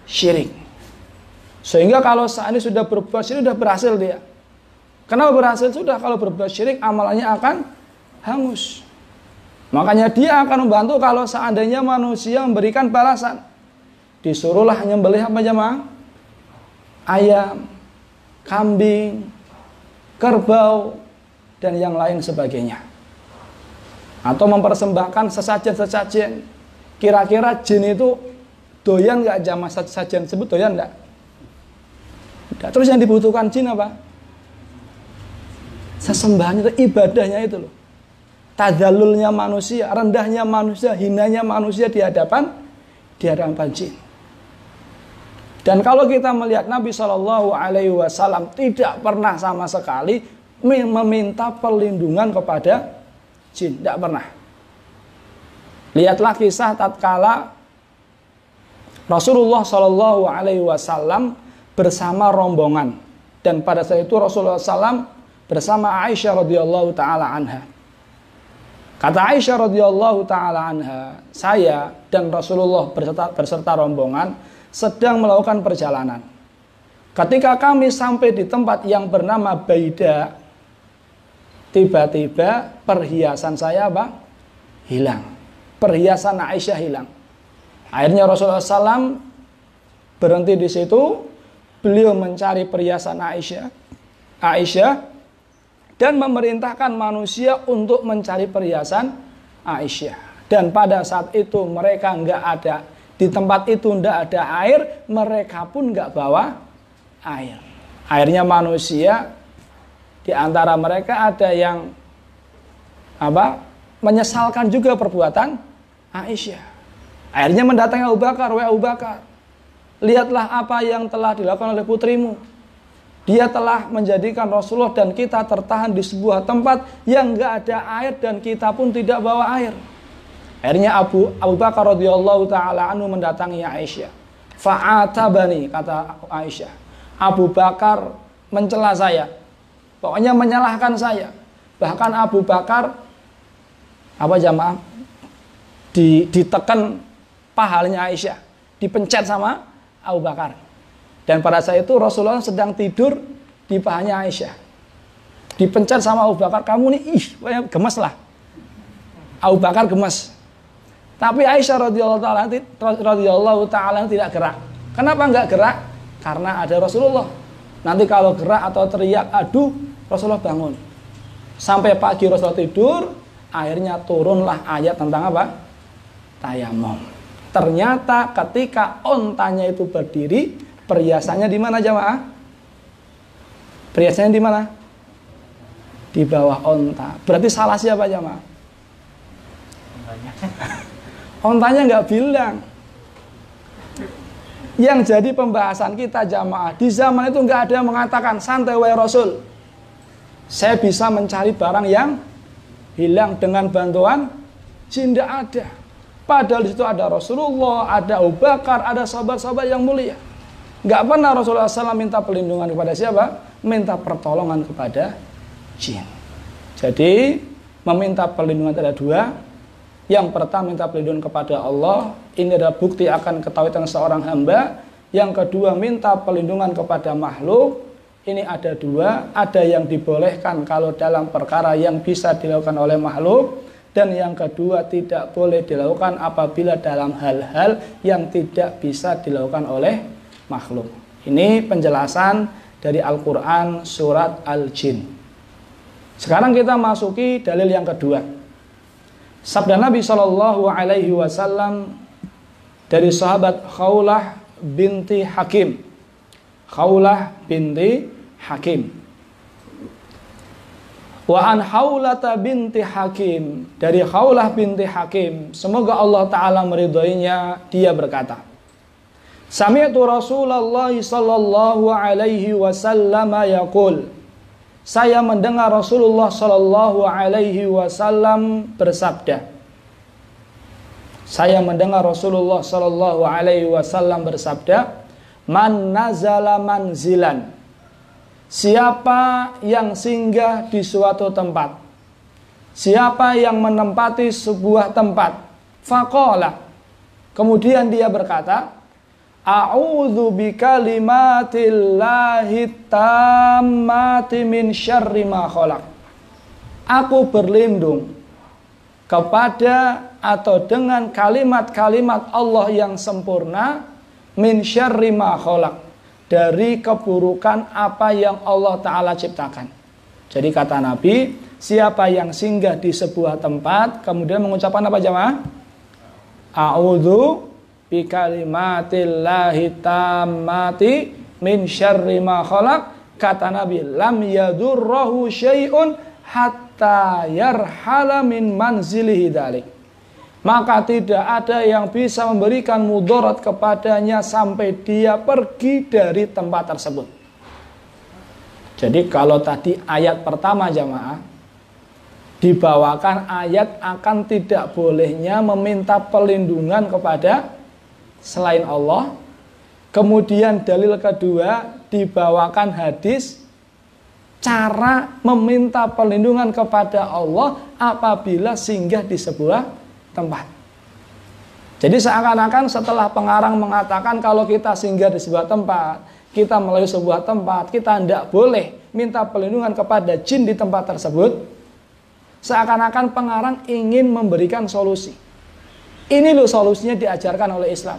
syirik. Sehingga kalau saat ini sudah berbuat syirik, sudah berhasil dia. Kenapa berhasil? Sudah, kalau berbuat syirik amalannya akan hangus. Makanya dia akan membantu kalau seandainya manusia memberikan balasan. Disuruhlah nyembelih apa jemaah? Ayam, kambing, kerbau, dan yang lain sebagainya. Atau mempersembahkan sesajen-sesajen. Kira-kira jin itu doyan nggak jamaah sesajen sebut, doyan nggak? Terus yang dibutuhkan jin apa? Sesembahannya itu, ibadahnya itu loh. Tadzallulnya manusia, rendahnya manusia, hinanya manusia di hadapan jin. Dan kalau kita melihat Nabi Shallallahu Alaihi Wasallam tidak pernah sama sekali meminta perlindungan kepada jin, tidak pernah. Lihatlah kisah tatkala Rasulullah Shallallahu Alaihi Wasallam bersama rombongan, dan pada saat itu Rasulullah SAW bersama Aisyah radhiyallahu taala anha. Kata Aisyah radhiyallahu taala anha, saya dan Rasulullah berserta rombongan sedang melakukan perjalanan. Ketika kami sampai di tempat yang bernama Baida, tiba-tiba perhiasan saya hilang. Perhiasan Aisyah hilang. Akhirnya Rasulullah SAW berhenti di situ. Beliau mencari perhiasan Aisyah dan memerintahkan manusia untuk mencari perhiasan Aisyah. Dan pada saat itu mereka nggak ada. Di tempat itu tidak ada air, mereka pun nggak bawa air. Akhirnya manusia di antara mereka ada yang menyesalkan juga perbuatan Aisyah. Akhirnya mendatangi Abu Bakar, wahai Abu Bakar, lihatlah apa yang telah dilakukan oleh putrimu. Dia telah menjadikan Rasulullah dan kita tertahan di sebuah tempat yang nggak ada air dan kita pun tidak bawa air. Akhirnya Abu Bakar radhiyallahu taala anhu mendatangi Aisyah. Fa'atabani, kata Aisyah. Abu Bakar mencela saya. Pokoknya menyalahkan saya. Bahkan Abu Bakar ditekan pahalanya Aisyah, dipencet sama Abu Bakar. Dan pada saat itu Rasulullah sedang tidur di pahanya Aisyah. Dipencet sama Abu Bakar, kamu nih gemes lah. Abu Bakar gemes. Tapi Aisyah radhiyallahu taala tidak gerak. Kenapa enggak gerak? Karena ada Rasulullah. Nanti kalau gerak atau teriak aduh, Rasulullah bangun. Sampai pagi Rasulullah tidur, akhirnya turunlah ayat tentang tayamum. Ternyata ketika ontanya itu berdiri, perhiasannya di mana jamaah? Perhiasannya di mana? Di bawah onta. Berarti salah siapa jamaah? Ontanya nggak bilang. Yang jadi pembahasan kita jamaah, di zaman itu nggak ada yang mengatakan santai wahai Rasul, saya bisa mencari barang yang hilang dengan bantuan jin, tidak ada. Padahal di situ ada Rasulullah, ada Abu Bakar, ada sahabat-sahabat yang mulia. Nggak pernah Rasulullah SAW minta perlindungan kepada siapa? Minta pertolongan kepada jin. Jadi meminta perlindungan ada dua. Yang pertama minta perlindungan kepada Allah, ini adalah bukti akan ketakwaan seorang hamba. Yang kedua minta perlindungan kepada makhluk, ini ada dua. Ada yang dibolehkan kalau dalam perkara yang bisa dilakukan oleh makhluk, dan yang kedua tidak boleh dilakukan apabila dalam hal-hal yang tidak bisa dilakukan oleh makhluk. Ini penjelasan dari Al-Quran surat Al-Jin. Sekarang kita masuki dalil yang kedua. Sabda Nabi Shallallahu Alaihi Wasallam dari sahabat Khawlah binti Hakim. Khawlah binti Hakim. Wa an Khawlata binti Hakim, dari Khawlah binti Hakim, semoga Allah Ta'ala meridhoinya, dia berkata, Sami'tu Rasulullah Sallallahu Alaihi Wasallam yaqul, saya mendengar Rasulullah Sallallahu Alaihi Wasallam bersabda. Saya mendengar Rasulullah Sallallahu Alaihi Wasallam bersabda, Man nazala manzilan, siapa yang singgah di suatu tempat, siapa yang menempati sebuah tempat, faqala, kemudian dia berkata, A'udzu bikalimatillahi tammati min syarri ma khalaq. Aku berlindung kepada atau dengan kalimat-kalimat Allah yang sempurna, min syarri ma khalaq, dari keburukan apa yang Allah Ta'ala ciptakan. Jadi kata Nabi, siapa yang singgah di sebuah tempat kemudian mengucapkan apa jamaah? A'udzu bikalimatillahi tammati min syarri ma khalaq, kata Nabi, lam yadurrahu syai'un hatta yarhala min manzilihi dzalik. maka tidak ada yang bisa memberikan mudarat kepadanya sampai dia pergi dari tempat tersebut. Jadi kalau tadi ayat pertama jamaah dibawakan ayat akan tidak bolehnya meminta perlindungan kepada selain Allah. Kemudian dalil kedua dibawakan hadis cara meminta perlindungan kepada Allah apabila singgah di sebuah tempat. Jadi seakan-akan setelah pengarang mengatakan kalau kita singgah di sebuah tempat, kita melalui sebuah tempat, kita tidak boleh minta perlindungan kepada jin di tempat tersebut. Seakan-akan pengarang ingin memberikan solusi. Ini loh solusinya diajarkan oleh Islam.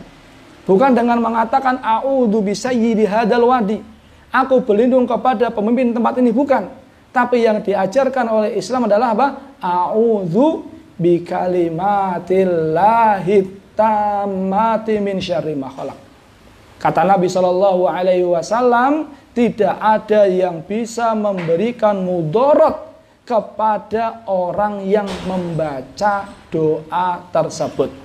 Bukan dengan mengatakan a'udzu bisayyidi hadzal wadi. Aku berlindung kepada pemimpin tempat ini, bukan. Tapi yang diajarkan oleh Islam adalah apa? A'udzu bikalimatillahi tammati min syarri ma khalaq. Kata Nabi Shallallahu Alaihi Wasallam, tidak ada yang bisa memberikan mudarat kepada orang yang membaca doa tersebut.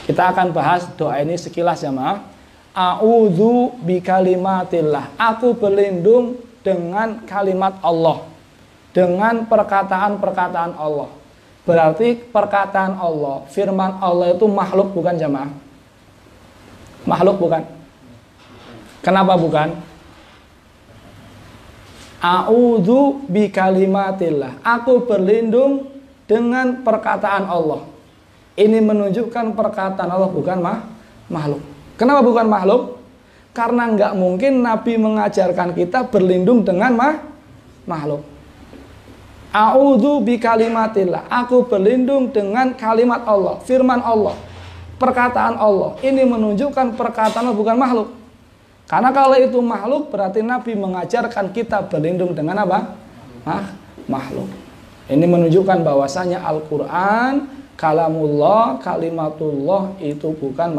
Kita akan bahas doa ini sekilas ya maaf. A'udzu bikalimatillah. Aku berlindung dengan kalimat Allah, dengan perkataan-perkataan Allah. Berarti perkataan Allah, firman Allah itu makhluk bukan jamaah? Makhluk bukan? Kenapa bukan? A'udzu bikalimatillah. Aku berlindung dengan perkataan Allah. Ini menunjukkan perkataan Allah bukan makhluk. Kenapa bukan makhluk? Karena nggak mungkin Nabi mengajarkan kita berlindung dengan makhluk. A'udzu bikalimatillah. Aku berlindung dengan kalimat Allah, firman Allah, perkataan Allah. Ini menunjukkan perkataan Allah bukan makhluk. Karena kalau itu makhluk berarti Nabi mengajarkan kita berlindung dengan apa? Makhluk. Ini menunjukkan bahwasanya Al-Quran kalamullah, kalimatullah itu bukan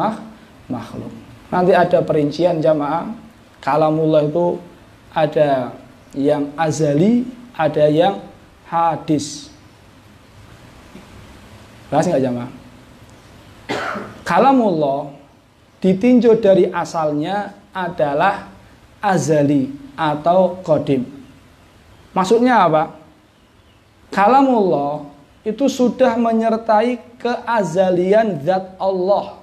makhluk. Nanti ada perincian jamaah. Kalamullah itu ada yang azali, ada yang hadis. Bahas nggak jamaah? Kalamullah ditinjau dari asalnya adalah azali atau qadim. Maksudnya apa? Kalamullah itu sudah menyertai keazalian zat Allah.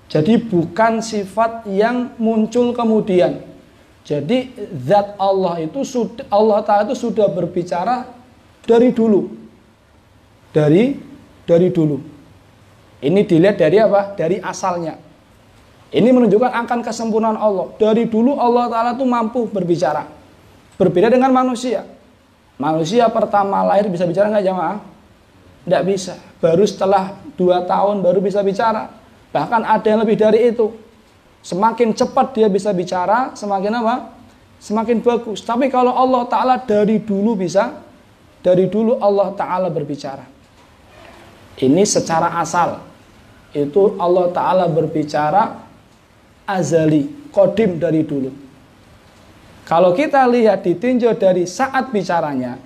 Jadi bukan sifat yang muncul kemudian. Jadi zat Allah itu sudah, Allah Ta'ala itu sudah berbicara dari dulu. Dari dulu. Ini dilihat dari apa? Dari asalnya. Ini menunjukkan akan kesempurnaan Allah. Dari dulu Allah Ta'ala itu mampu berbicara. Berbeda dengan manusia. Manusia pertama lahir bisa bicara nggak jamaah? Tidak bisa. Baru setelah 2 tahun baru bisa bicara. Bahkan ada yang lebih dari itu. Semakin cepat dia bisa bicara, semakin apa? Semakin bagus. Tapi kalau Allah Ta'ala dari dulu bisa, dari dulu Allah Ta'ala berbicara. Ini secara asal. Itu Allah Ta'ala berbicara azali, qadim dari dulu. Kalau kita lihat ditinjau dari saat bicaranya,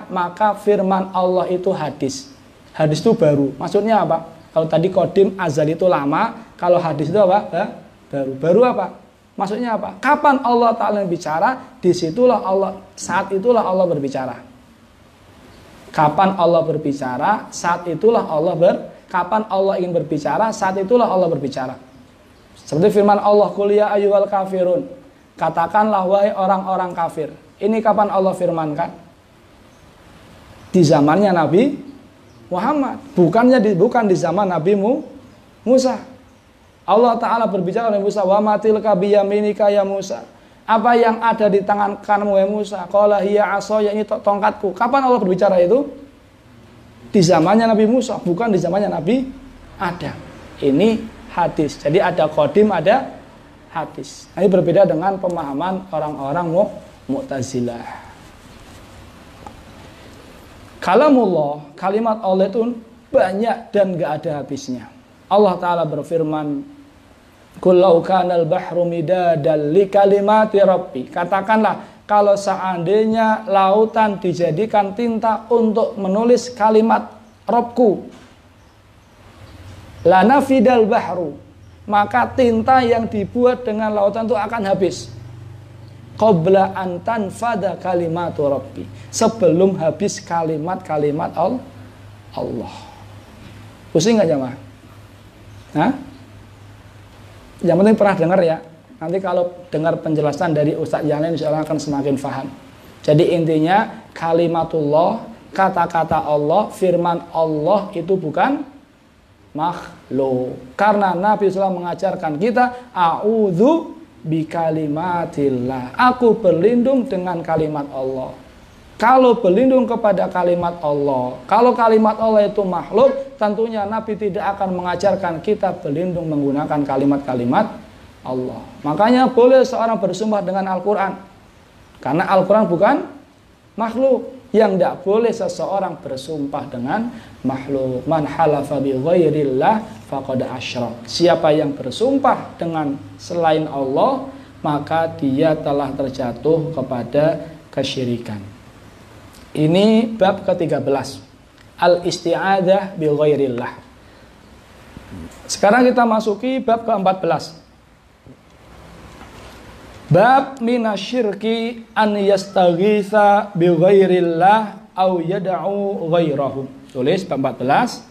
maka firman Allah itu hadis. Hadis itu baru. Maksudnya apa? Kalau tadi qadim azali itu lama, kalau hadis itu apa? Baru. Baru apa? Maksudnya apa? Kapan Allah Ta'ala bicara, disitulah Allah, saat itulah Allah berbicara. Kapan Allah berbicara, saat itulah kapan Allah ingin berbicara, saat itulah Allah berbicara. Seperti firman Allah, qul ya ayyuhal kafirun. Katakanlah wahai orang-orang kafir. Ini kapan Allah firmankan? Di zamannya Nabi Muhammad. Bukan di zaman Nabi Musa. Allah Ta'ala berbicara dengan Musa, wa matilka biyaminika ya Musa. Apa yang ada di tangan kananmu ya Musa? Qala hiya asaya, ini tongkatku. Kapan Allah berbicara itu? Di zamannya Nabi Musa, bukan di zamannya Nabi Adam. Ini hadis. Jadi ada qadim, ada hadis. Ini berbeda dengan pemahaman orang-orang Mu'tazilah. Kalamullah, kalimat Allah itu banyak dan gak ada habisnya. Allah Ta'ala berfirman, qul law kanal bahru midadan li kalimati rabbi. Katakanlah, kalau seandainya lautan dijadikan tinta untuk menulis kalimat Robku, lana fidal bahru, maka tinta yang dibuat dengan lautan itu akan habis. Qabla an tanfada kalimatu Rabbi, sebelum habis kalimat-kalimat Allah. Pusing nggak jamaah? Hah? Yang penting pernah dengar ya. Nanti kalau dengar penjelasan dari Ustadz yang lain, insya Allah akan semakin paham. Jadi intinya kalimatullah, kata-kata Allah, firman Allah itu bukan makhluk. Karena Nabi SAW mengajarkan kita, a'udzu bikalimatillah, aku berlindung dengan kalimat Allah. Kalau berlindung kepada kalimat Allah, kalau kalimat Allah itu makhluk, tentunya Nabi tidak akan mengajarkan kita berlindung menggunakan kalimat-kalimat Allah. Makanya boleh seorang bersumpah dengan Al-Quran, karena Al-Quran bukan makhluk. Yang tidak boleh seseorang bersumpah dengan makhluk. Man halafa bi ghairillah faqad asyrak. Siapa yang bersumpah dengan selain Allah, maka dia telah terjatuh kepada kesyirikan. Ini bab ke-13, al-isti'adzah bi ghairillah. Sekarang kita masuki bab ke-14. Bab minasyirki an yastaghitsa bi ghairillah au yad'u ghairahu. Tulis bab 14.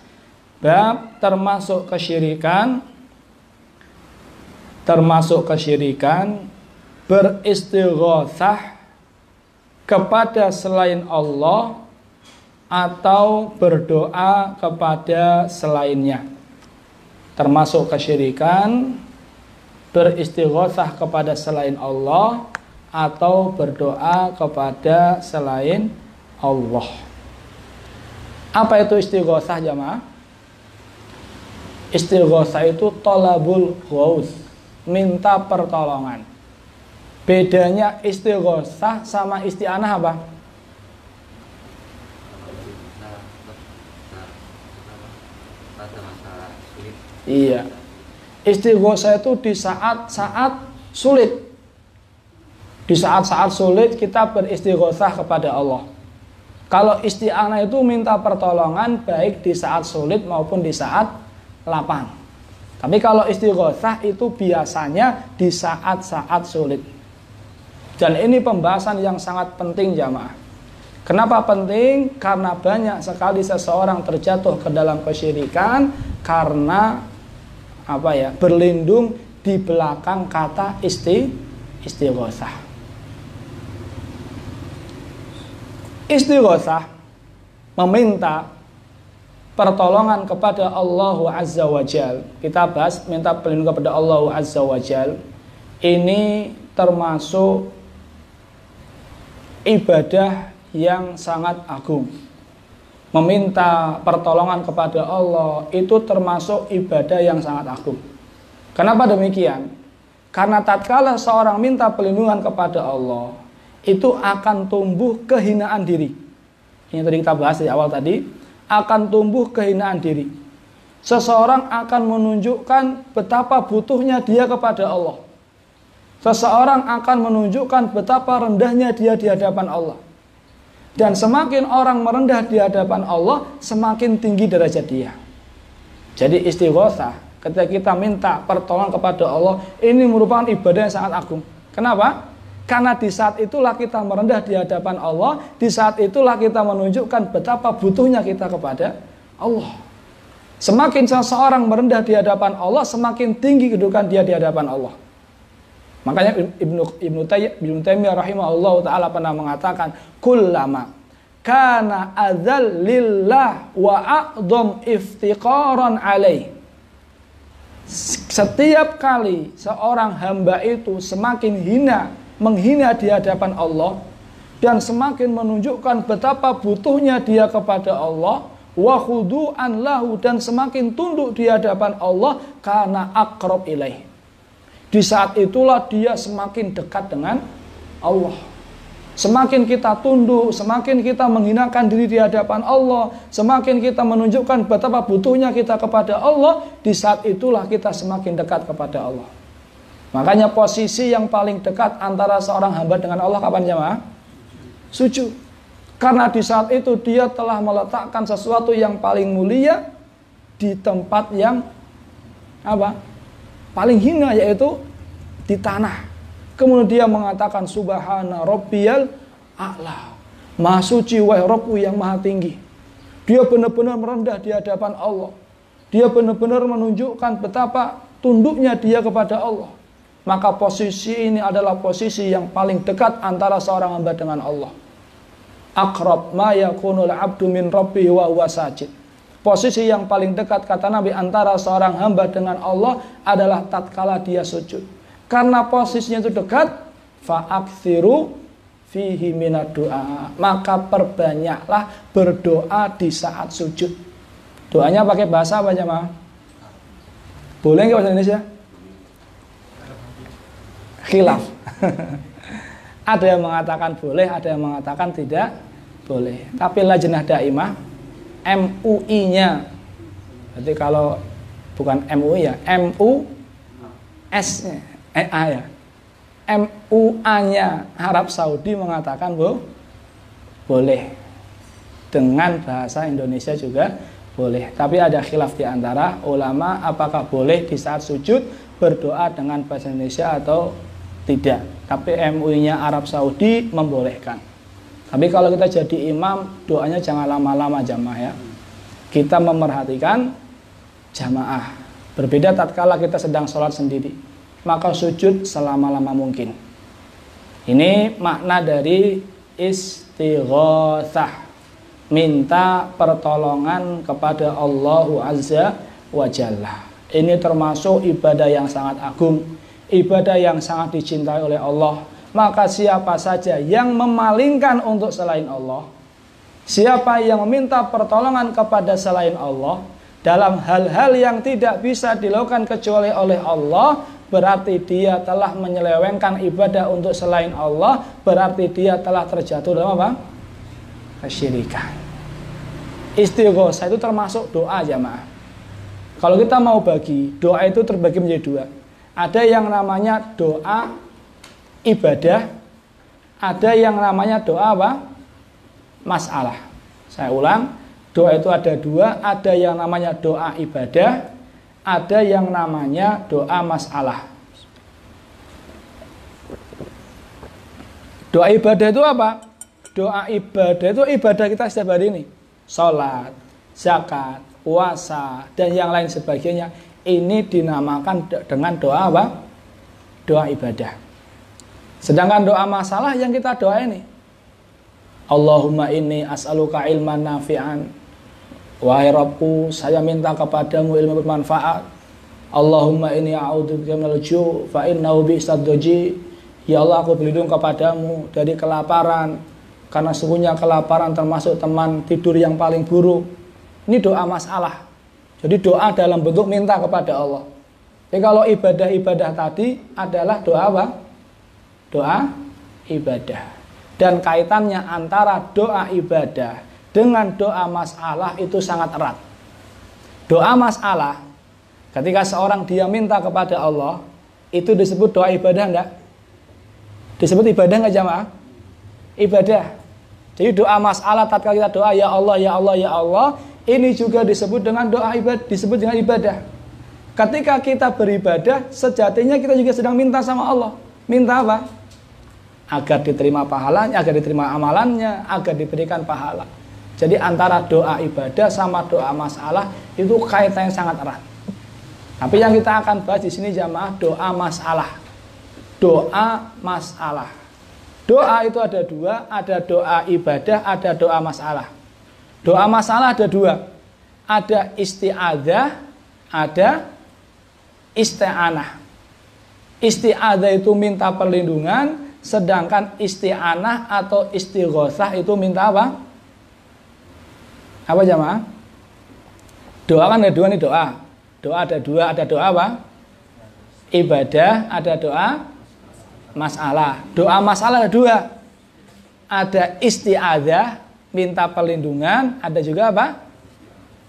Bab termasuk kesyirikan beristighatsah kepada selain Allah atau berdoa kepada selainnya. Termasuk kesyirikan beristighatsah kepada selain Allah atau berdoa kepada selain Allah. Apa itu istighatsah jamaah? Istighatsah itu thalabul ghaus, minta pertolongan. Bedanya istighatsah sama isti'anah apa? Iya. Istighatsah itu di saat-saat sulit. Di saat-saat sulit kita beristighatsah kepada Allah. Kalau isti'anah itu minta pertolongan baik di saat sulit maupun di saat lapang. Tapi kalau istighatsah itu biasanya di saat-saat sulit. Dan ini pembahasan yang sangat penting jamaah. Kenapa penting? Karena banyak sekali seseorang terjatuh ke dalam kesyirikan karena berlindung di belakang kata istighatsah. Istighatsah meminta pertolongan kepada Allah Azza wa Jal. Kita bahas minta perlindungan kepada Allah Azza wa Jal. Ini termasuk ibadah yang sangat agung. Meminta pertolongan kepada Allah itu termasuk ibadah yang sangat agung. Kenapa demikian? Karena tatkala seorang minta perlindungan kepada Allah, itu akan tumbuh kehinaan diri. Ini tadi kita bahas di awal tadi, akan tumbuh kehinaan diri. Seseorang akan menunjukkan betapa butuhnya dia kepada Allah. Seseorang akan menunjukkan betapa rendahnya dia di hadapan Allah. Dan semakin orang merendah di hadapan Allah, semakin tinggi derajat dia. Jadi istighatsah, ketika kita minta pertolongan kepada Allah, ini merupakan ibadah yang sangat agung. Kenapa? Karena di saat itulah kita merendah di hadapan Allah, di saat itulah kita menunjukkan betapa butuhnya kita kepada Allah. Semakin seseorang merendah di hadapan Allah, semakin tinggi kedudukan dia di hadapan Allah. Makanya Ibnu Taimiyah rahimahullah ta'ala pernah mengatakan, kullama kana adzal lillah wa a'dham iftiqaran alaih. Setiap kali seorang hamba itu semakin menghina di hadapan Allah dan semakin menunjukkan betapa butuhnya dia kepada Allah, wa khudu'an lahu, dan semakin tunduk di hadapan Allah, kana aqrab ilaih. Di saat itulah dia semakin dekat dengan Allah. Semakin kita tunduk, semakin kita menghinakan diri di hadapan Allah, semakin kita menunjukkan betapa butuhnya kita kepada Allah, di saat itulah kita semakin dekat kepada Allah. Makanya posisi yang paling dekat antara seorang hamba dengan Allah kapan jemaah? Sujud. Karena di saat itu dia telah meletakkan sesuatu yang paling mulia di tempat yang apa? Paling hina, yaitu di tanah. Kemudian dia mengatakan subhana rabbiyal a'la. Maha suci wahai Rabbku yang maha tinggi. Dia benar-benar merendah di hadapan Allah. Dia benar-benar menunjukkan betapa tunduknya dia kepada Allah. Maka posisi ini adalah posisi yang paling dekat antara seorang hamba dengan Allah. Aqrab ma yakunul abdu min rabbihi wa huwa sajid. Posisi yang paling dekat kata Nabi antara seorang hamba dengan Allah adalah tatkala dia sujud. Karena posisinya itu dekat, fa'akthiru fihi minad doa. Maka perbanyaklah berdoa di saat sujud. Doanya pakai bahasa apa jemaah? Boleh nggak bahasa Indonesia? Khilaf. Ada yang mengatakan boleh, ada yang mengatakan tidak boleh. Tapi Lajnah Daimah MUI-nya, berarti kalau bukan MUI ya, MUS-nya, ya, MUA-nya Arab Saudi mengatakan boleh. Dengan bahasa Indonesia juga boleh. Tapi ada khilaf di antara ulama apakah boleh di saat sujud berdoa dengan bahasa Indonesia atau tidak. Tapi MUI-nya Arab Saudi membolehkan. Tapi kalau kita jadi imam, doanya jangan lama-lama jamaah ya. Kita memerhatikan jamaah. Berbeda tatkala kita sedang sholat sendiri. Maka sujud selama-lama mungkin. Ini makna dari istighatsah. Minta pertolongan kepada Allah Azza wa Jalla. Ini termasuk ibadah yang sangat agung. Ibadah yang sangat dicintai oleh Allah. Maka siapa saja yang memalingkan untuk selain Allah, siapa yang meminta pertolongan kepada selain Allah dalam hal-hal yang tidak bisa dilakukan kecuali oleh Allah, berarti dia telah menyelewengkan ibadah untuk selain Allah, berarti dia telah terjatuh dalam apa? Kesyirikan. Istighatsah itu termasuk doa jamaah. Kalau kita mau bagi, doa itu terbagi menjadi dua. Ada yang namanya doa ibadah, ada yang namanya doa apa? Masalah. Saya ulang, doa itu ada dua, ada yang namanya doa ibadah, ada yang namanya doa masalah. Doa ibadah itu apa? Doa ibadah itu ibadah kita setiap hari ini. Salat, zakat, puasa, dan yang lain sebagainya. Ini dinamakan dengan doa apa? Doa ibadah. Sedangkan doa masalah yang kita doa ini, Allahumma inni as'aluka ilman nafi'an. Wahai Rabbku, saya minta kepadamu ilmu bermanfaat. Allahumma inni a'udzubika minal ju' fa innahu bi'sad doji. Ya Allah, aku berlindung kepadamu dari kelaparan, karena sesungguhnya kelaparan termasuk teman tidur yang paling buruk. Ini doa masalah. Jadi doa dalam bentuk minta kepada Allah. Jadi kalau ibadah-ibadah tadi adalah doa apa? Doa ibadah. Dan kaitannya antara doa ibadah dengan doa masalah itu sangat erat. Doa masalah, ketika seorang dia minta kepada Allah, itu disebut doa ibadah enggak? Disebut ibadah enggak jamaah? Ibadah. Jadi doa masalah tatkala kita doa ya Allah ya Allah ya Allah, ini juga disebut dengan doa ibadah, disebut dengan ibadah. Ketika kita beribadah, sejatinya kita juga sedang minta sama Allah. Minta apa? Agar diterima pahalanya, agar diterima amalannya, agar diberikan pahala. Jadi antara doa ibadah sama doa masalah itu kaitannya sangat erat. Tapi yang kita akan bahas di sini jamaah doa masalah. Doa masalah. Doa itu ada dua, ada doa ibadah, ada doa masalah. Doa masalah ada dua. Ada isti'adzah, ada isti'anah. Isti'adzah itu minta perlindungan, sedangkan isti'anah atau istighatsah itu minta apa? Apa jamaah? Doa kan ada dua nih doa. Doa ada dua, ada doa apa? Ibadah, ada doa masalah. Doa masalah ada dua. Ada isti'adzah, minta perlindungan, ada juga apa?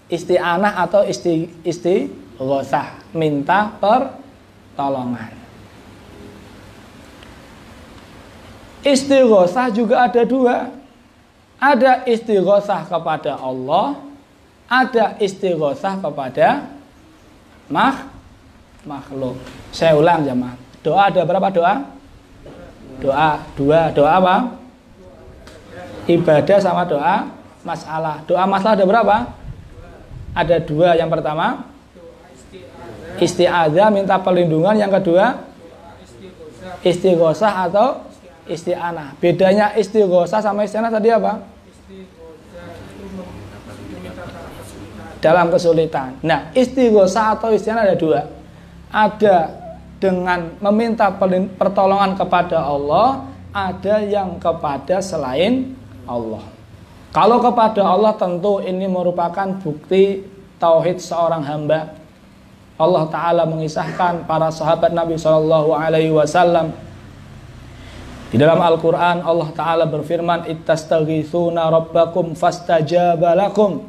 Isti'anah atau istighatsah, minta pertolongan. Istighosah juga ada dua. Ada istighosah kepada Allah, ada istighosah kepada makhluk. Saya ulang jemaah. Doa ada berapa doa? Doa dua. Doa apa? Ibadah sama doa masalah. Doa masalah ada berapa? Ada dua. Yang pertama isti'adzah, minta perlindungan. Yang kedua istighosah atau isti'anah. Bedanya istighosah sama isti'anah tadi apa? Dalam kesulitan. Nah, istighosah atau isti'anah ada dua. Ada dengan meminta pertolongan kepada Allah, ada yang kepada selain Allah. Kalau kepada Allah tentu ini merupakan bukti tauhid seorang hamba. Allah Ta'ala mengisahkan para sahabat Nabi SAW. Di dalam Al-Quran Allah Ta'ala berfirman, ittastaghithuna rabbakum fastajaba lakum.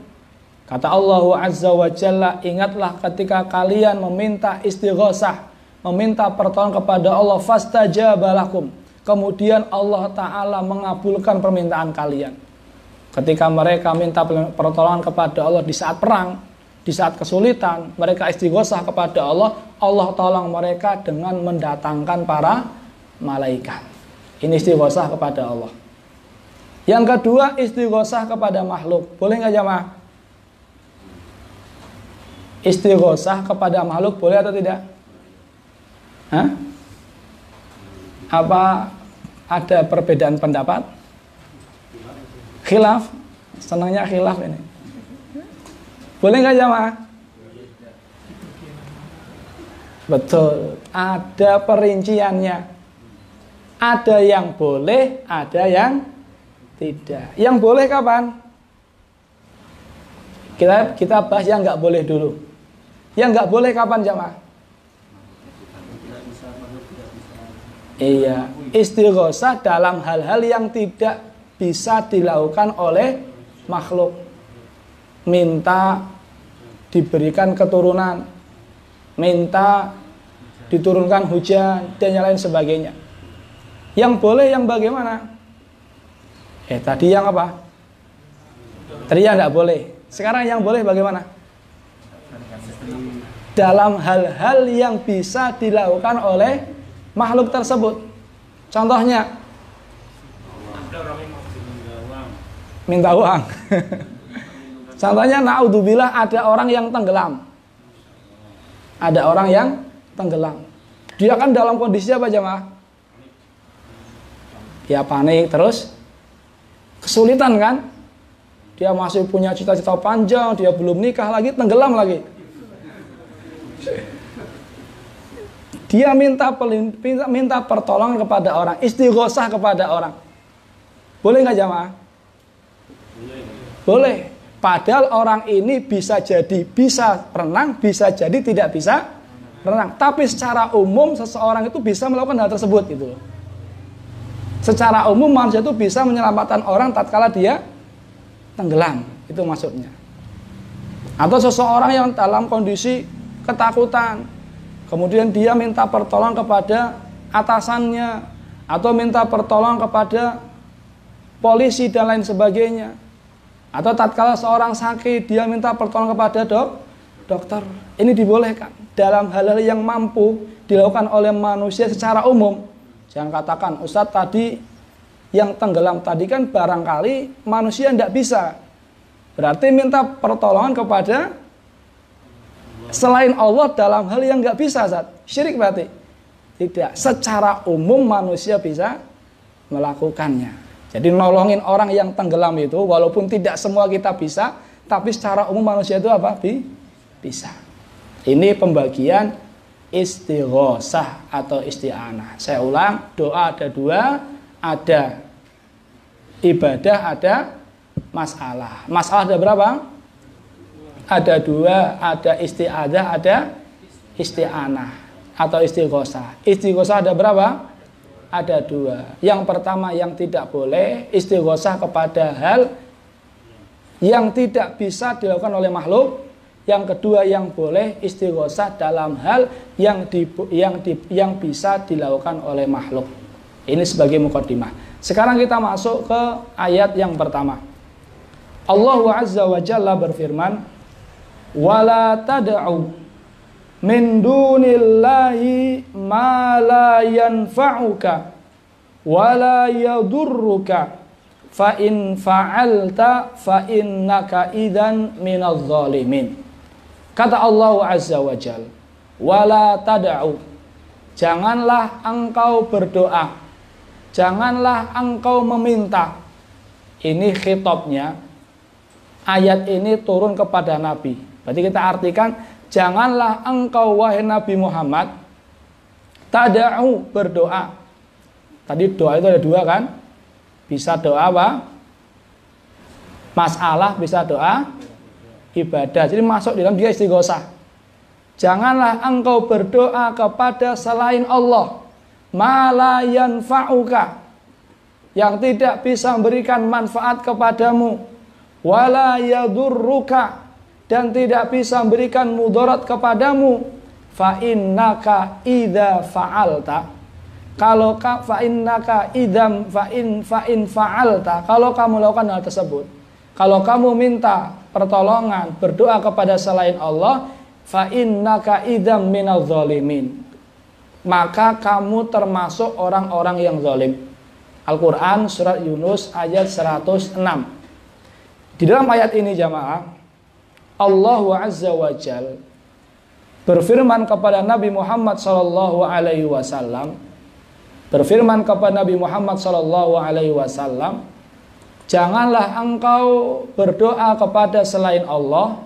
Kata Allah Azza wa Jalla, ingatlah ketika kalian meminta istighosah, meminta pertolongan kepada Allah, fastajaba lakum. Kemudian Allah Ta'ala mengabulkan permintaan kalian. Ketika mereka minta pertolongan kepada Allah di saat perang, di saat kesulitan, mereka istighosah kepada Allah, Allah tolong mereka dengan mendatangkan para malaikat. Ini istighosah kepada Allah. Yang kedua, istighosah kepada makhluk. Boleh nggak jamaah? Istighosah kepada makhluk boleh atau tidak? Hah? Apa ada perbedaan pendapat? Khilaf? Senangnya khilaf ini. Boleh nggak jamaah? Betul. Ada perinciannya. Ada yang boleh, ada yang tidak. Yang boleh kapan? Kita bahas yang nggak boleh dulu. Yang nggak boleh kapan jamaah? Iya, istighosah dalam hal-hal yang tidak bisa dilakukan oleh makhluk. Minta diberikan keturunan, minta diturunkan hujan dan yang lain sebagainya. Yang boleh yang bagaimana? Tadi yang apa? Tadi yang nggak boleh. Sekarang yang boleh bagaimana? Dalam hal-hal yang bisa dilakukan oleh makhluk tersebut. Contohnya minta uang. Contohnya naudzubillah ada orang yang tenggelam. Ada orang yang tenggelam. Dia kan dalam kondisi apa jemaah? Dia panik terus kesulitan kan? Dia masih punya cita-cita panjang, dia belum nikah lagi, tenggelam lagi. Dia minta pertolongan kepada orang, istighosah kepada orang. Boleh nggak jamaah? Boleh. Padahal orang ini bisa jadi bisa renang, bisa jadi tidak bisa renang. Tapi secara umum seseorang itu bisa melakukan hal tersebut gitu loh. Secara umum manusia itu bisa menyelamatkan orang tatkala dia tenggelam, itu maksudnya. Atau seseorang yang dalam kondisi ketakutan, kemudian dia minta pertolongan kepada atasannya, atau minta pertolongan kepada polisi dan lain sebagainya. Atau tatkala seorang sakit, dia minta pertolongan kepada dokter. Ini dibolehkan dalam hal-hal yang mampu dilakukan oleh manusia secara umum. Jangan katakan, Ustadz tadi yang tenggelam tadi kan barangkali manusia tidak bisa. Berarti minta pertolongan kepada selain Allah dalam hal yang nggak bisa, Ustadz. Syirik berarti? Tidak. Secara umum manusia bisa melakukannya. Jadi nolongin orang yang tenggelam itu, walaupun tidak semua kita bisa, tapi secara umum manusia itu apa? Bisa. Ini pembagian istighosah atau isti'anah. Saya ulang, doa ada dua, ada ibadah, ada masalah. Masalah ada berapa? Ada dua, ada isti'adah, ada isti'anah atau istighosah. Istighosah ada berapa? Ada dua. Yang pertama yang tidak boleh, istighosah kepada hal yang tidak bisa dilakukan oleh makhluk. Yang kedua yang boleh, istighosah dalam hal yang bisa dilakukan oleh makhluk. Ini sebagai mukaddimah. Sekarang kita masuk ke ayat yang pertama. Allah Azza wa Jalla berfirman, "Wala tad'u min dunillahi ma la yanfa'uka wa la yadurruka fa in fa'alta fa innaka idzan minadh dhalimin." Kata Allah Azza wa Jalla, "Wala tad'u." Janganlah engkau berdoa, janganlah engkau meminta. Ini khitabnya. Ayat ini turun kepada Nabi. Berarti kita artikan, janganlah engkau wahai Nabi Muhammad tada'u, berdoa. Tadi doa itu ada dua kan? Bisa doa apa? Masalah, bisa doa ibadah. Jadi masuk dalam dia istighosah. Janganlah engkau berdoa kepada selain Allah ma la yanfa'uka, yang tidak bisa memberikan manfaat kepadamu, wala yadurruka, dan tidak bisa memberikan mudarat kepadamu. Fa innaka idza fa'alta, kalau fa innaka idzam fa in fa'alta, kalau kamu lakukan hal tersebut, kalau kamu minta pertolongan, berdoa kepada selain Allah, fa innaka idzam minadh dhalimin, maka kamu termasuk orang-orang yang zalim. Al-Quran surat Yunus ayat 106. Di dalam ayat ini jamaah, Allah Azza wa Jal berfirman kepada Nabi Muhammad sallallahu alaihi wasallam, janganlah engkau berdoa kepada selain Allah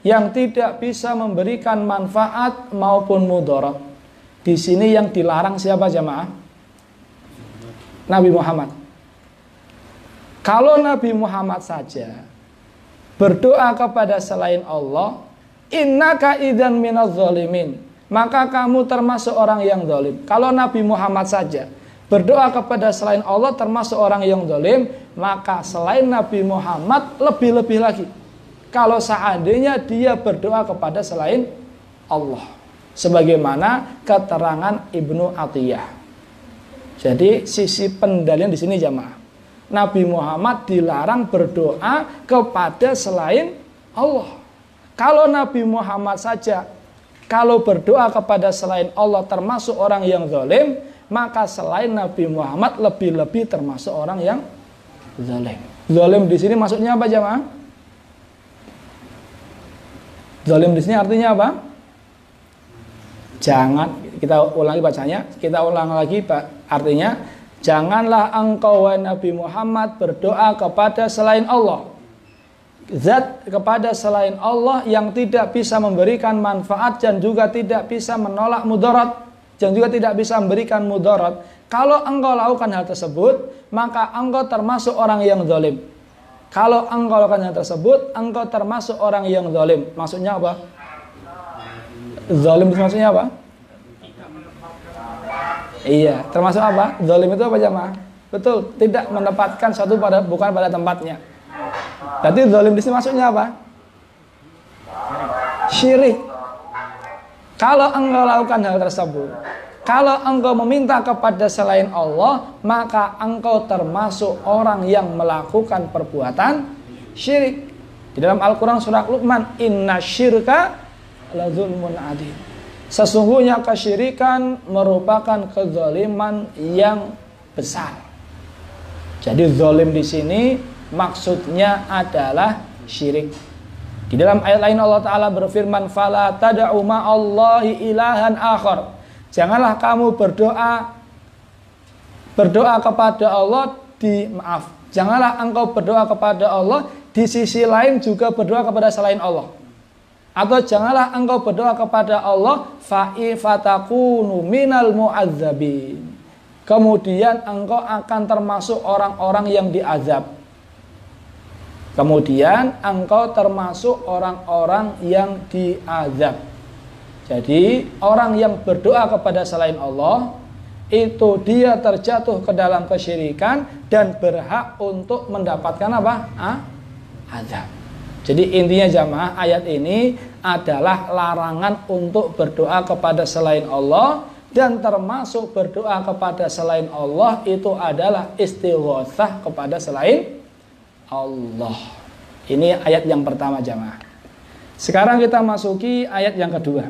yang tidak bisa memberikan manfaat maupun mudarat. Di sini yang dilarang siapa jamaah? Nabi Muhammad. Kalau Nabi Muhammad saja berdoa kepada selain Allah, innaka idzan minadh dhalimin, maka kamu termasuk orang yang zalim. Kalau Nabi Muhammad saja berdoa kepada selain Allah termasuk orang yang zalim, maka selain Nabi Muhammad lebih-lebih lagi kalau seandainya dia berdoa kepada selain Allah, sebagaimana keterangan Ibnu Atiyah. Jadi sisi pendalian di sini jamaah, Nabi Muhammad dilarang berdoa kepada selain Allah. Kalau Nabi Muhammad saja kalau berdoa kepada selain Allah termasuk orang yang zalim, maka selain Nabi Muhammad lebih-lebih termasuk orang yang zalim. Zalim di sini maksudnya apa jamaah? Zalim di sini artinya apa? Jangan, kita ulangi bacanya, kita ulang lagi artinya, janganlah engkau wahai Nabi Muhammad berdoa kepada selain Allah, zat kepada selain Allah yang tidak bisa memberikan manfaat dan juga tidak bisa menolak mudarat, dan juga tidak bisa memberikan mudarat. Kalau engkau lakukan hal tersebut, maka engkau termasuk orang yang zalim. Kalau engkau lakukan hal tersebut, engkau termasuk orang yang zalim. Maksudnya apa? Zalim itu maksudnya apa? Iya, termasuk apa? Zalim itu apa jamaah? Betul, tidak menempatkan satu bukan pada tempatnya. Berarti zalim di sini maksudnya apa? Syirik. Kalau engkau lakukan hal tersebut, kalau engkau meminta kepada selain Allah, maka engkau termasuk orang yang melakukan perbuatan syirik. Di dalam Al-Quran surah Luqman, inna syirka la zulmun adzim. Sesungguhnya kesyirikan merupakan kezaliman yang besar. Jadi zalim di sini maksudnya adalah syirik. Di dalam ayat lain Allah Ta'ala berfirman, fala tad'u ma'allahi ilahan akhar. Janganlah kamu berdoa kepada Allah janganlah engkau berdoa kepada Allah di sisi lain juga berdoa kepada selain Allah. Atau janganlah engkau berdoa kepada Allah fatakunu minal mu'adzabin. Kemudian engkau akan termasuk orang-orang yang diazab. Kemudian engkau termasuk orang-orang yang diazab. Jadi orang yang berdoa kepada selain Allah itu dia terjatuh ke dalam kesyirikan dan berhak untuk mendapatkan apa? Azab. Jadi intinya jamaah, ayat ini adalah larangan untuk berdoa kepada selain Allah Dan termasuk berdoa kepada selain Allah itu adalah istighotsah kepada selain Allah. Ini ayat yang pertama jamaah. Sekarang kita masuki ayat yang kedua.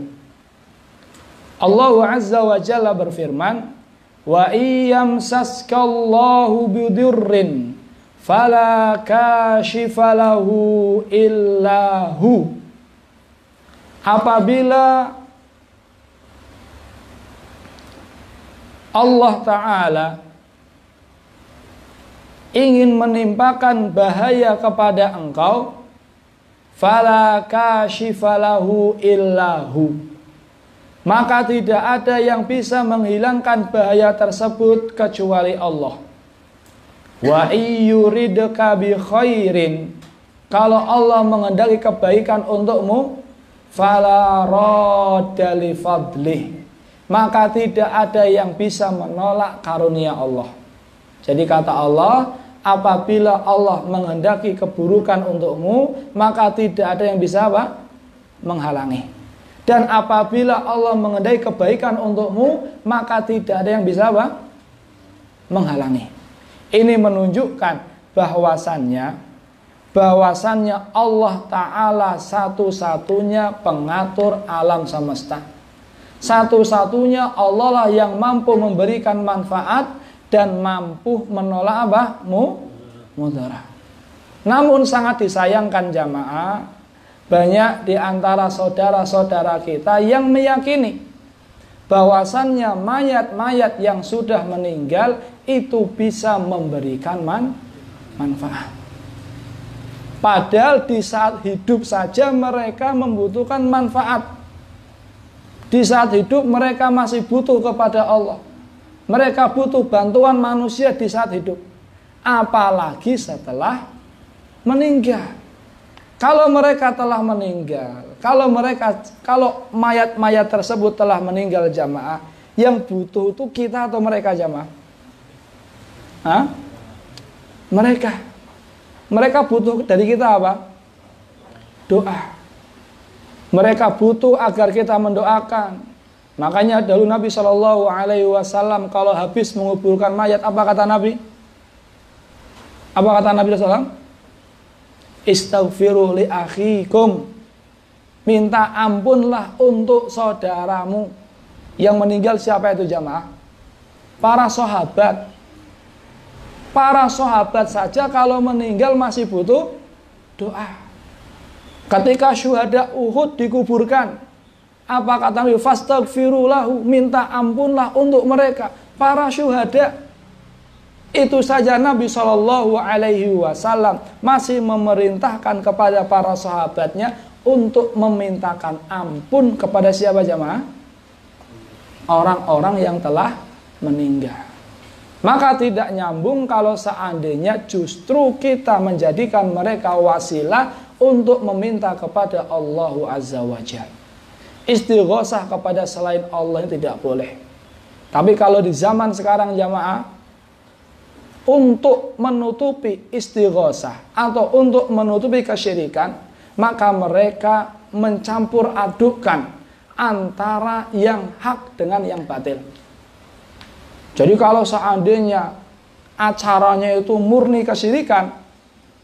Allah Azza wa Jalla berfirman, wa iyamsaskallahu bidurrin fala kashifalahu illahu. Apabila Allah Ta'ala ingin menimpakan bahaya kepada engkau, fala kashifalahu illahu, maka tidak ada yang bisa menghilangkan bahaya tersebut kecuali Allah. Wa iyuridka bi khairin, kalau Allah menghendaki kebaikan untukmu, fala radda li fadlih, maka tidak ada yang bisa menolak karunia Allah. Jadi kata Allah, apabila Allah menghendaki keburukan untukmu, maka tidak ada yang bisa apa? Menghalangi. Dan apabila Allah menghendaki kebaikan untukmu, maka tidak ada yang bisa apa? Menghalangi. Ini menunjukkan bahwasannya Allah Ta'ala satu-satunya pengatur alam semesta. Satu-satunya Allah lah yang mampu memberikan manfaat dan mampu menolak apa? Mudarat. Namun sangat disayangkan jamaah, banyak di antara saudara-saudara kita yang meyakini bahwasannya mayat-mayat yang sudah meninggal itu bisa memberikan manfaat. Padahal di saat hidup saja mereka membutuhkan manfaat. Di saat hidup mereka masih butuh kepada Allah. Mereka butuh bantuan manusia di saat hidup. Apalagi setelah meninggal. Kalau mereka telah meninggal, kalau mayat-mayat tersebut telah meninggal jamaah, yang butuh itu kita atau mereka jamaah? Hah? Mereka butuh dari kita apa? Doa. Mereka butuh agar kita mendoakan. Makanya dahulu Nabi SAW kalau habis menguburkan mayat, apa kata Nabi? Apa kata Nabi SAW? Istaghfiru li akhikum, minta ampunlah untuk saudaramu. Yang meninggal siapa itu jamaah? Para sahabat. Para sahabat saja kalau meninggal masih butuh doa. Ketika syuhada Uhud dikuburkan, apa kata Nabi? Fastaghfiru lahu, minta ampunlah untuk mereka, para syuhada. Itu saja Nabi SAW masih memerintahkan kepada para sahabatnya untuk memintakan ampun kepada siapa jamaah? Orang-orang yang telah meninggal. Maka tidak nyambung kalau seandainya justru kita menjadikan mereka wasilah untuk meminta kepada Allah Azza wa Jalla. Istighosah kepada selain Allah tidak boleh. Tapi kalau di zaman sekarang jamaah, untuk menutupi istighosah atau untuk menutupi kesyirikan, maka mereka mencampur adukkan antara yang hak dengan yang batil. Jadi kalau seandainya acaranya itu murni kesyirikan,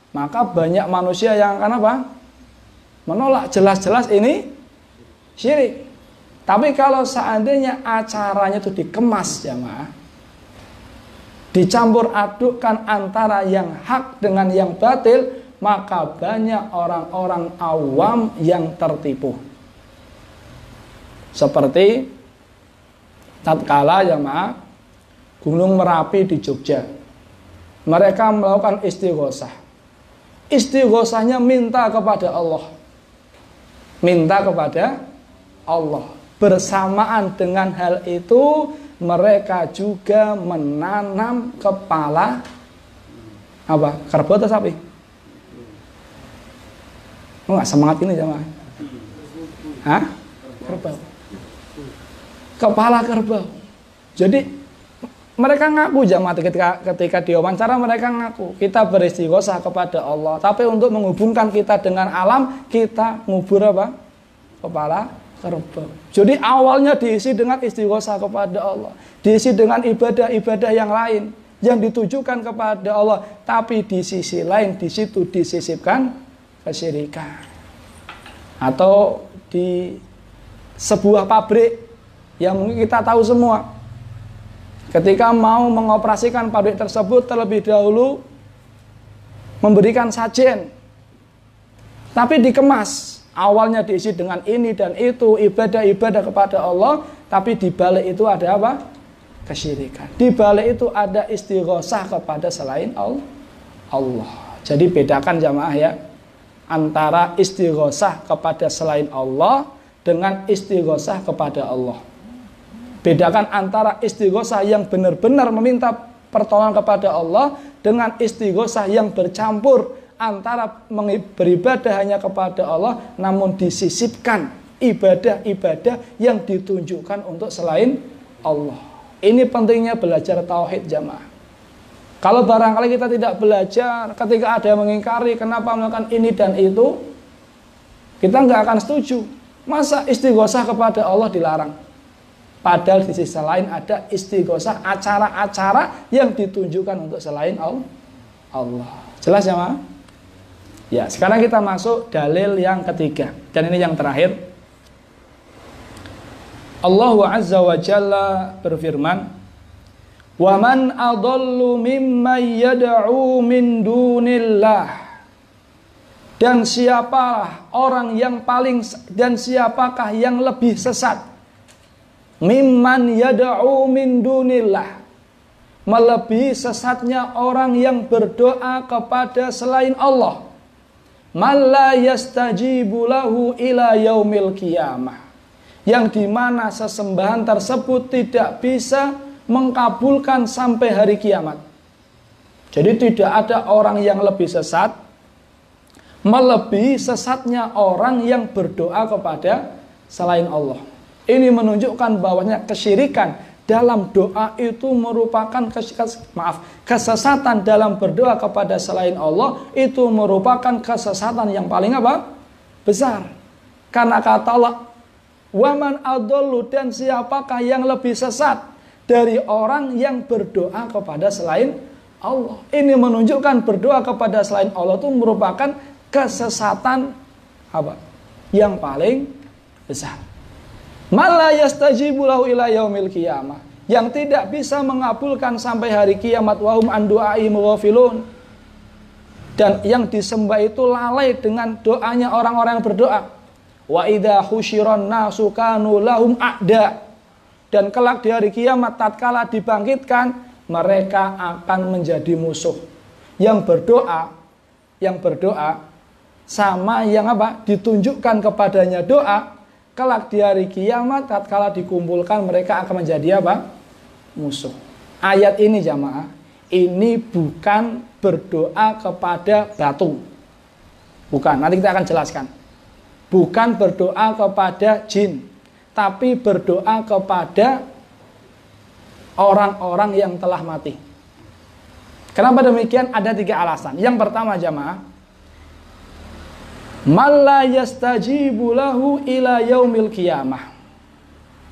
maka banyak manusia yang akan apa? Menolak, jelas-jelas ini syirik. Tapi kalau seandainya acaranya itu dikemas jamaah, dicampur adukkan antara yang hak dengan yang batil, maka banyak orang-orang awam yang tertipu. Seperti tatkala jamaah Gunung Merapi di Jogja, mereka melakukan istighosah. Istighosahnya minta kepada Allah. Minta kepada Allah. Bersamaan dengan hal itu, mereka juga menanam kepala apa? Kerbau atau sapi? Enggak semangat ini jemaah. Hah? Kerbau. Kepala kerbau. Jadi mereka ngaku jemaah ketika diwawancara, mereka ngaku kita beristighosah kepada Allah, tapi untuk menghubungkan kita dengan alam, kita ngubur apa? Kepala kerbau. Jadi awalnya diisi dengan istighosah kepada Allah, diisi dengan ibadah-ibadah yang lain yang ditujukan kepada Allah, tapi di sisi lain di situ disisipkan kesyirikan. Atau di sebuah pabrik yang mungkin kita tahu semua, ketika mau mengoperasikan pabrik tersebut terlebih dahulu memberikan sajen, tapi dikemas. Awalnya diisi dengan ini dan itu, ibadah-ibadah kepada Allah, tapi di balik itu ada apa? Kesyirikan. Di balik itu ada istighosah kepada selain Allah. Jadi bedakan jamaah ya, antara istighosah kepada selain Allah dengan istighosah kepada Allah. Bedakan antara istighosah yang benar-benar meminta pertolongan kepada Allah dengan istighosah yang bercampur antara beribadah hanya kepada Allah namun disisipkan ibadah-ibadah yang ditunjukkan untuk selain Allah. Ini pentingnya belajar tauhid jamaah. Kalau barangkali kita tidak belajar, ketika ada yang mengingkari kenapa melakukan ini dan itu, kita nggak akan setuju. Masa istighosah kepada Allah dilarang? Padahal di sisi lain ada istighosah, acara-acara yang ditunjukkan untuk selain Allah. Jelas ya, Ma? Ya, sekarang kita masuk dalil yang ketiga. Dan ini yang terakhir. Allah Azza wa Jalla berfirman, "Wa man adallu mimman yad'u min dunillah." Dan siapakah yang lebih sesat? Mimman yad'u min dunillah. Melebihi sesatnya orang yang berdoa kepada selain Allah. Malla yastajibu lahu ila yaumil qiyamah. Yang dimana sesembahan tersebut tidak bisa mengkabulkan sampai hari kiamat. Jadi tidak ada orang yang lebih sesat melebihi sesatnya orang yang berdoa kepada selain Allah. Ini menunjukkan bahwasanya kesyirikan dalam doa itu merupakan kesesatan dalam berdoa kepada selain Allah, itu merupakan kesesatan yang paling apa? Besar. Karena kata Allah, "Waman adallu," dan siapakah yang lebih sesat dari orang yang berdoa kepada selain Allah. Ini menunjukkan berdoa kepada selain Allah itu merupakan kesesatan apa? Yang paling besar. Mala yastajibu lahu ila yaumil qiyamah, yang tidak bisa mengabulkan sampai hari kiamat, wahum an du'ai mughafilun, dan yang disembah itu lalai dengan doanya orang-orang yang berdoa. Wa idza husyiran nasu kanu lahum a'da, dan kelak di hari kiamat tatkala dibangkitkan mereka akan menjadi musuh. Yang berdoa sama yang apa? Ditunjukkan kepadanya doa, kelak di hari kiamat tatkala dikumpulkan mereka akan menjadi apa? Musuh. Ayat ini jamaah, ini bukan berdoa kepada batu. Bukan, nanti kita akan jelaskan. Bukan berdoa kepada jin, tapi berdoa kepada orang-orang yang telah mati. Kenapa demikian? Ada 3 alasan. Yang pertama jamaah, malla yastajibu lahu ila yaumil qiyamah.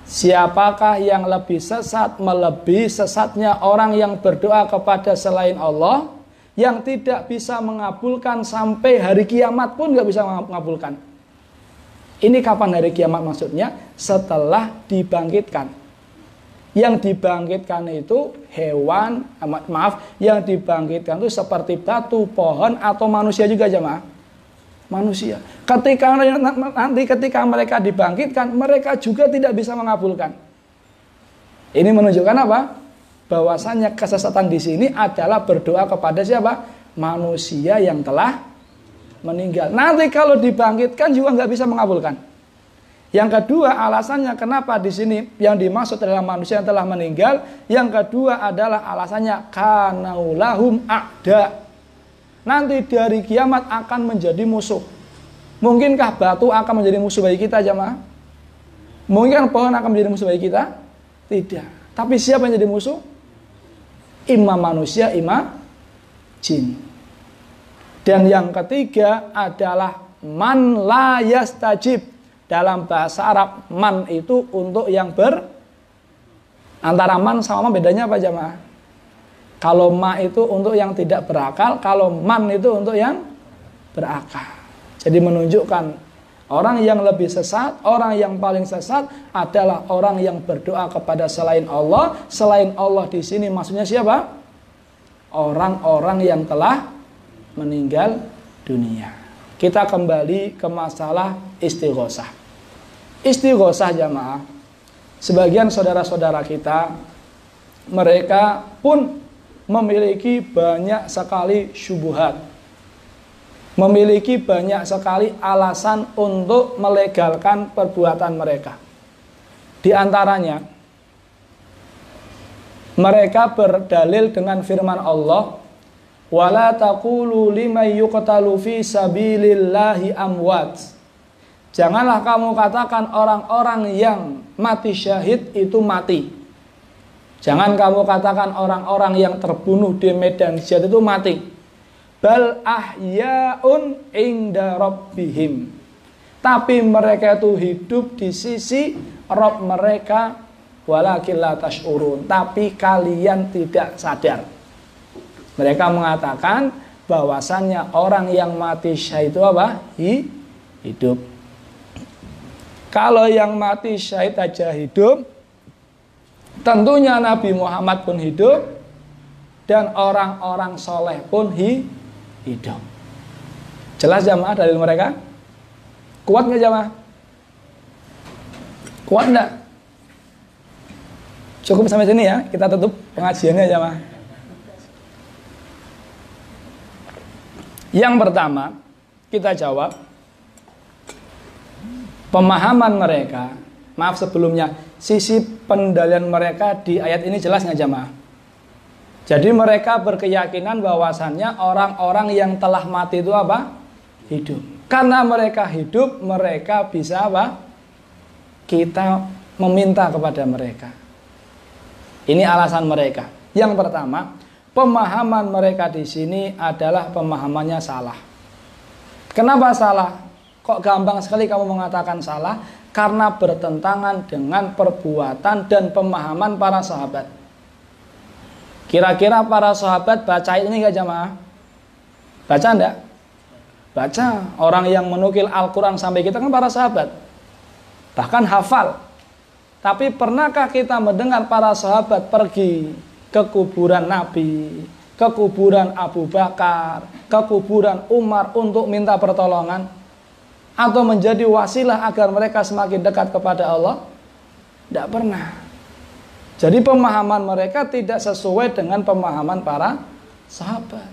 Siapakah yang lebih sesat melebihi sesatnya orang yang berdoa kepada selain Allah, yang tidak bisa mengabulkan sampai hari kiamat pun nggak bisa mengabulkan. Ini kapan hari kiamat maksudnya? Setelah dibangkitkan. Yang dibangkitkan itu hewan, yang dibangkitkan itu seperti batu, pohon, atau manusia juga jemaah. Manusia. Ketika mereka dibangkitkan, mereka juga tidak bisa mengabulkan. Ini menunjukkan apa? Bahwasannya kesesatan di sini adalah berdoa kepada siapa? Manusia yang telah meninggal. Nanti kalau dibangkitkan juga nggak bisa mengabulkan. Yang kedua alasannya kenapa di sini yang dimaksud adalah manusia yang telah meninggal. Yang kedua adalah alasannya kanaulahum a'da. Nanti dari kiamat akan menjadi musuh. Mungkinkah batu akan menjadi musuh bagi kita jamaah? Mungkin pohon akan menjadi musuh bagi kita? Tidak. Tapi siapa yang jadi musuh? Imam manusia, imam jin. Dan yang ketiga adalah man la yastajib, dalam bahasa Arab man itu untuk yang antara man sama ma bedanya apa jamaah? Kalau ma itu untuk yang tidak berakal, kalau man itu untuk yang berakal. Jadi menunjukkan orang yang lebih sesat, orang yang paling sesat adalah orang yang berdoa kepada selain Allah. Selain Allah di sini maksudnya siapa? Orang-orang yang telah meninggal dunia. Kita kembali ke masalah istighosah. Istighosah jamaah, sebagian saudara-saudara kita, mereka pun memiliki banyak sekali syubhat, memiliki banyak sekali alasan untuk melegalkan perbuatan mereka. Di antaranya, mereka berdalil dengan firman Allah, wala taqulu liman yuqtalu fi sabilillahi amwat. Janganlah kamu katakan orang-orang yang mati syahid itu mati. Jangan kamu katakan orang-orang yang terbunuh di medan jihad itu mati. Bal ahyaun inda rabbihim. Tapi mereka itu hidup di sisi Rabb mereka, walakin la tash'urun. Tapi kalian tidak sadar. Mereka mengatakan bahwasannya orang yang mati syahid itu apa? Hidup. Kalau yang mati syahid aja hidup, tentunya Nabi Muhammad pun hidup dan orang-orang soleh pun hidup. Jelas jamaah dalil mereka? Kuat nggak jamaah? Kuat nggak? Cukup sampai sini ya, kita tutup pengajiannya jamaah. Yang pertama kita jawab, pemahaman mereka, maaf sebelumnya, sisi pendalilan mereka di ayat ini jelas nggak jamaah? Jadi mereka berkeyakinan bahwasannya orang-orang yang telah mati itu apa? Hidup. Karena mereka hidup, mereka bisa apa? Kita meminta kepada mereka. Ini alasan mereka. Yang pertama, pemahaman mereka di sini adalah pemahamannya salah. Kenapa salah? Kok gampang sekali kamu mengatakan salah? Karena bertentangan dengan perbuatan dan pemahaman para sahabat. Kira-kira para sahabat baca ini enggak jamaah? Baca enggak? Baca. Orang yang menukil Al-Quran sampai kita kan para sahabat. Bahkan hafal. Tapi pernahkah kita mendengar para sahabat pergi ke kuburan Nabi, ke kuburan Abu Bakar, ke kuburan Umar untuk minta pertolongan? Atau menjadi wasilah agar mereka semakin dekat kepada Allah? Tidak pernah. Jadi pemahaman mereka tidak sesuai dengan pemahaman para sahabat.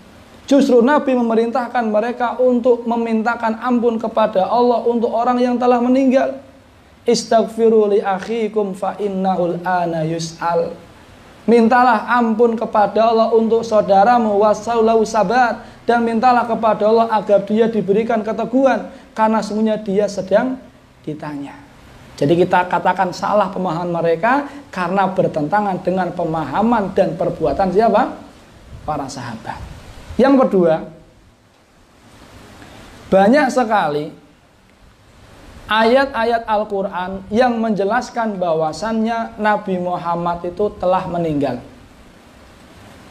Justru Nabi memerintahkan mereka untuk memintakan ampun kepada Allah untuk orang yang telah meninggal. Istaghfiru li akhikum fa innahul ana yus'al. Mintalah ampun kepada Allah untuk saudaramu wasaulahu sabat, dan mintalah kepada Allah agar dia diberikan keteguhan karena semuanya dia sedang ditanya. Jadi kita katakan salah pemahaman mereka karena bertentangan dengan pemahaman dan perbuatan siapa? Para sahabat. Yang kedua, banyak sekali ayat-ayat Al-Quran yang menjelaskan bahwasannya Nabi Muhammad itu telah meninggal.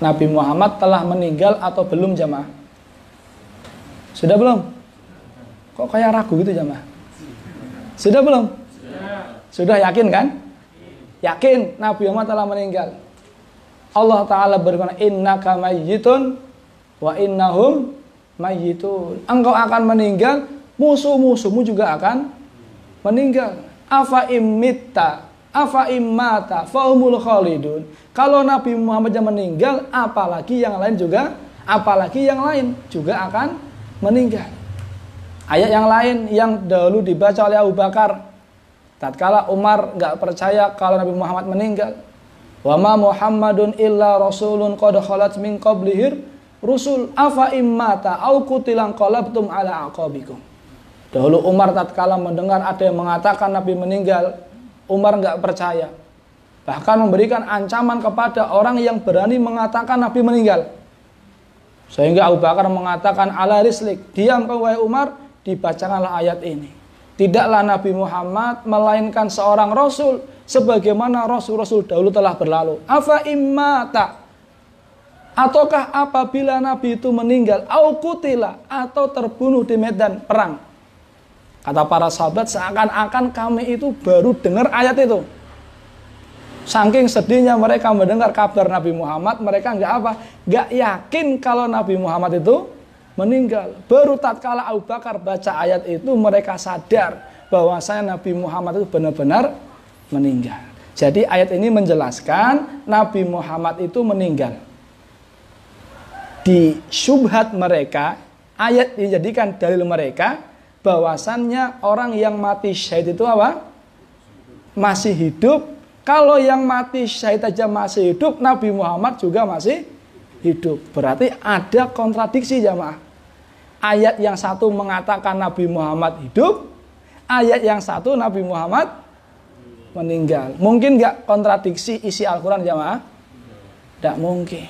Nabi Muhammad telah meninggal atau belum jamaah? Sudah belum? Kok kayak ragu gitu jamaah? Sudah belum? Sudah yakin kan? Yakin Nabi Muhammad telah meninggal. Allah Ta'ala berfirman, innaka mayyitun wa innahum mayyitun. Engkau akan meninggal, musuh-musuhmu juga akan meninggal. Afa immitta afa immata faumul khalidun. Kalau Nabi Muhammad yang meninggal, apalagi yang lain juga akan meninggal. Ayat yang lain yang dahulu dibaca oleh Abu Bakar tatkala Umar nggak percaya kalau Nabi Muhammad meninggal. Wa ma Muhammadun illa rasulun qad khalat min qablihir rusul afa immata au qutilan qalabtum ala aqabikum. Dahulu Umar tatkala mendengar ada yang mengatakan Nabi meninggal, Umar nggak percaya. Bahkan memberikan ancaman kepada orang yang berani mengatakan Nabi meninggal. Sehingga Abu Bakar mengatakan ala rislik, diam kau wahai Umar, dibacakanlah ayat ini. Tidaklah Nabi Muhammad melainkan seorang rasul sebagaimana rasul-rasul dahulu telah berlalu. Afa immata, ataukah apabila Nabi itu meninggal, au kutila, atau terbunuh di medan perang. Kata para sahabat, seakan-akan kami itu baru dengar ayat itu. Saking sedihnya mereka mendengar kabar Nabi Muhammad, mereka nggak yakin kalau Nabi Muhammad itu meninggal. Baru tatkala Abu Bakar baca ayat itu, mereka sadar bahwasanya Nabi Muhammad itu benar-benar meninggal. Jadi ayat ini menjelaskan Nabi Muhammad itu meninggal. Di syubhat mereka, ayat dijadikan dalil mereka bahwasannya orang yang mati syahid itu apa? Masih hidup. Kalau yang mati syahid aja masih hidup, Nabi Muhammad juga masih hidup. Berarti ada kontradiksi jamaah. Ayat yang satu mengatakan Nabi Muhammad hidup, ayat yang satu Nabi Muhammad meninggal. Mungkin nggak kontradiksi isi Al-Quran jamaah? Tidak mungkin.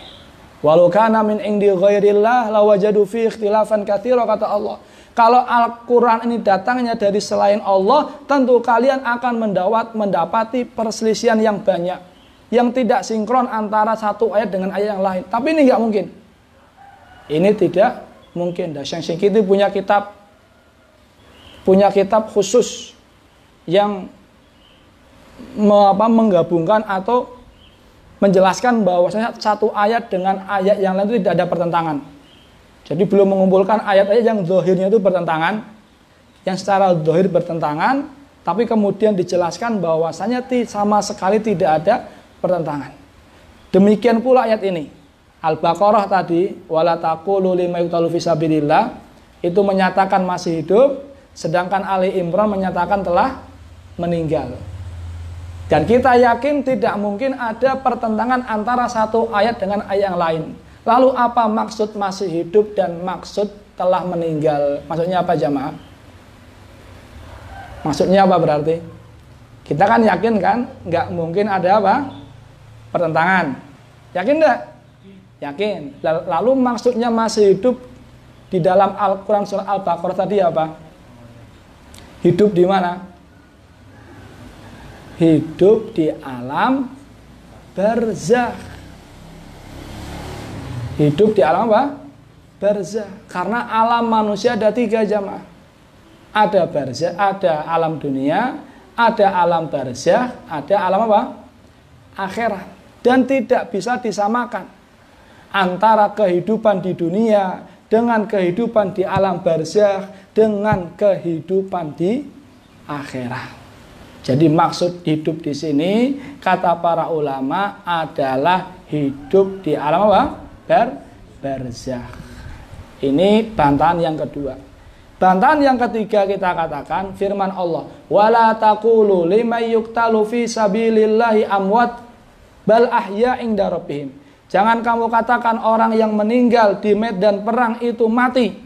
Walau kana min indi ghairillah lawajadu fi ikhtilafan katsira, kata Allah. Kalau Al-Quran ini datangnya dari selain Allah, tentu kalian akan mendapati perselisihan yang banyak, yang tidak sinkron antara satu ayat dengan ayat yang lain. Tapi ini nggak mungkin. Ini tidak mungkin. Dasyang Singkiti punya kitab khusus yang menggabungkan atau menjelaskan bahwasanya satu ayat dengan ayat yang lain itu tidak ada pertentangan. Jadi belum mengumpulkan ayat-ayat yang zahirnya itu bertentangan, yang secara zahir bertentangan, tapi kemudian dijelaskan bahwasanya sama sekali tidak ada pertentangan. Demikian pula ayat ini. Al-Baqarah tadi, wala taqulu lima yuqtalu fi sabilillah, itu menyatakan masih hidup, sedangkan Ali Imran menyatakan telah meninggal. Dan kita yakin tidak mungkin ada pertentangan antara satu ayat dengan ayat yang lain. Lalu apa maksud masih hidup dan maksud telah meninggal? Maksudnya apa jamaah? Maksudnya apa berarti? Kita kan yakin kan? Nggak mungkin ada apa? Pertentangan. Yakin enggak? Yakin. Lalu maksudnya masih hidup di dalam Al-Quran surah Al-Baqarah tadi apa? Hidup di mana? Hidup di alam barzakh. Hidup di alam apa? Barzakh. Karena alam manusia ada 3 jamaah. Ada barzakh, ada alam dunia, ada alam barzakh, ada alam apa? Akhirat. Dan tidak bisa disamakan antara kehidupan di dunia dengan kehidupan di alam barzakh dengan kehidupan di akhirat. Jadi maksud hidup di sini kata para ulama adalah hidup di alam apa? Barzakh. Ini bantahan yang kedua. Bantahan yang ketiga kita katakan firman Allah, wala taqulu liman yuqtalu fi sabilillahi amwat bal ahya inda rabbihim. Jangan kamu katakan orang yang meninggal di medan perang itu mati.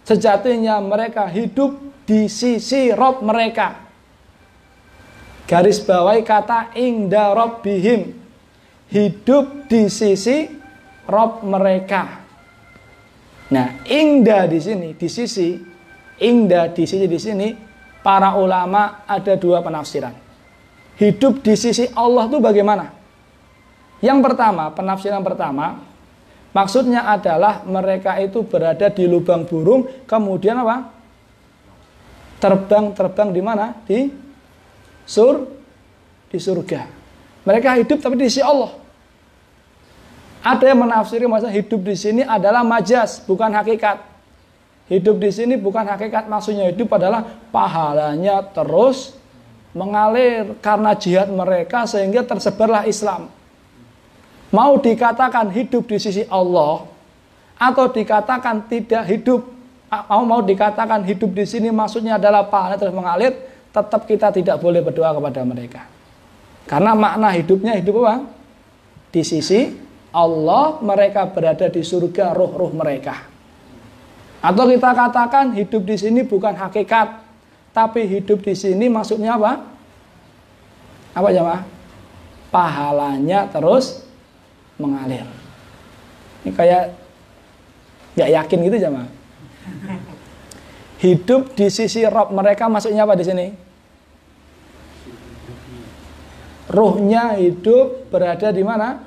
Sejatinya mereka hidup di sisi Rabb mereka. Garis bawahi kata inda rabbihim. Hidup di sisi Rabb mereka. Nah, inda di sini, di sisi, inda di sini, para ulama ada 2 penafsiran. Hidup di sisi Allah itu bagaimana? Yang pertama, penafsiran pertama, maksudnya adalah mereka itu berada di lubang burung, kemudian apa? Terbang di mana? Di surga. Mereka hidup tapi di sisi Allah. Ada yang menafsiri masa hidup di sini adalah majas, bukan hakikat. Hidup di sini bukan hakikat, maksudnya hidup adalah pahalanya terus mengalir karena jihad mereka sehingga tersebarlah Islam. Mau dikatakan hidup di sisi Allah atau dikatakan tidak hidup, mau dikatakan hidup di sini maksudnya adalah pahala terus mengalir, tetap kita tidak boleh berdoa kepada mereka. Karena makna hidupnya hidup apa? Di sisi Allah, mereka berada di surga ruh-ruh mereka. Atau kita katakan hidup di sini bukan hakikat, tapi hidup di sini maksudnya apa? Apa jemaah? Pahalanya terus mengalir. Ini kayak nggak yakin gitu jemaah. Hidup di sisi Rabb mereka maksudnya apa di sini? Ruhnya hidup berada di mana?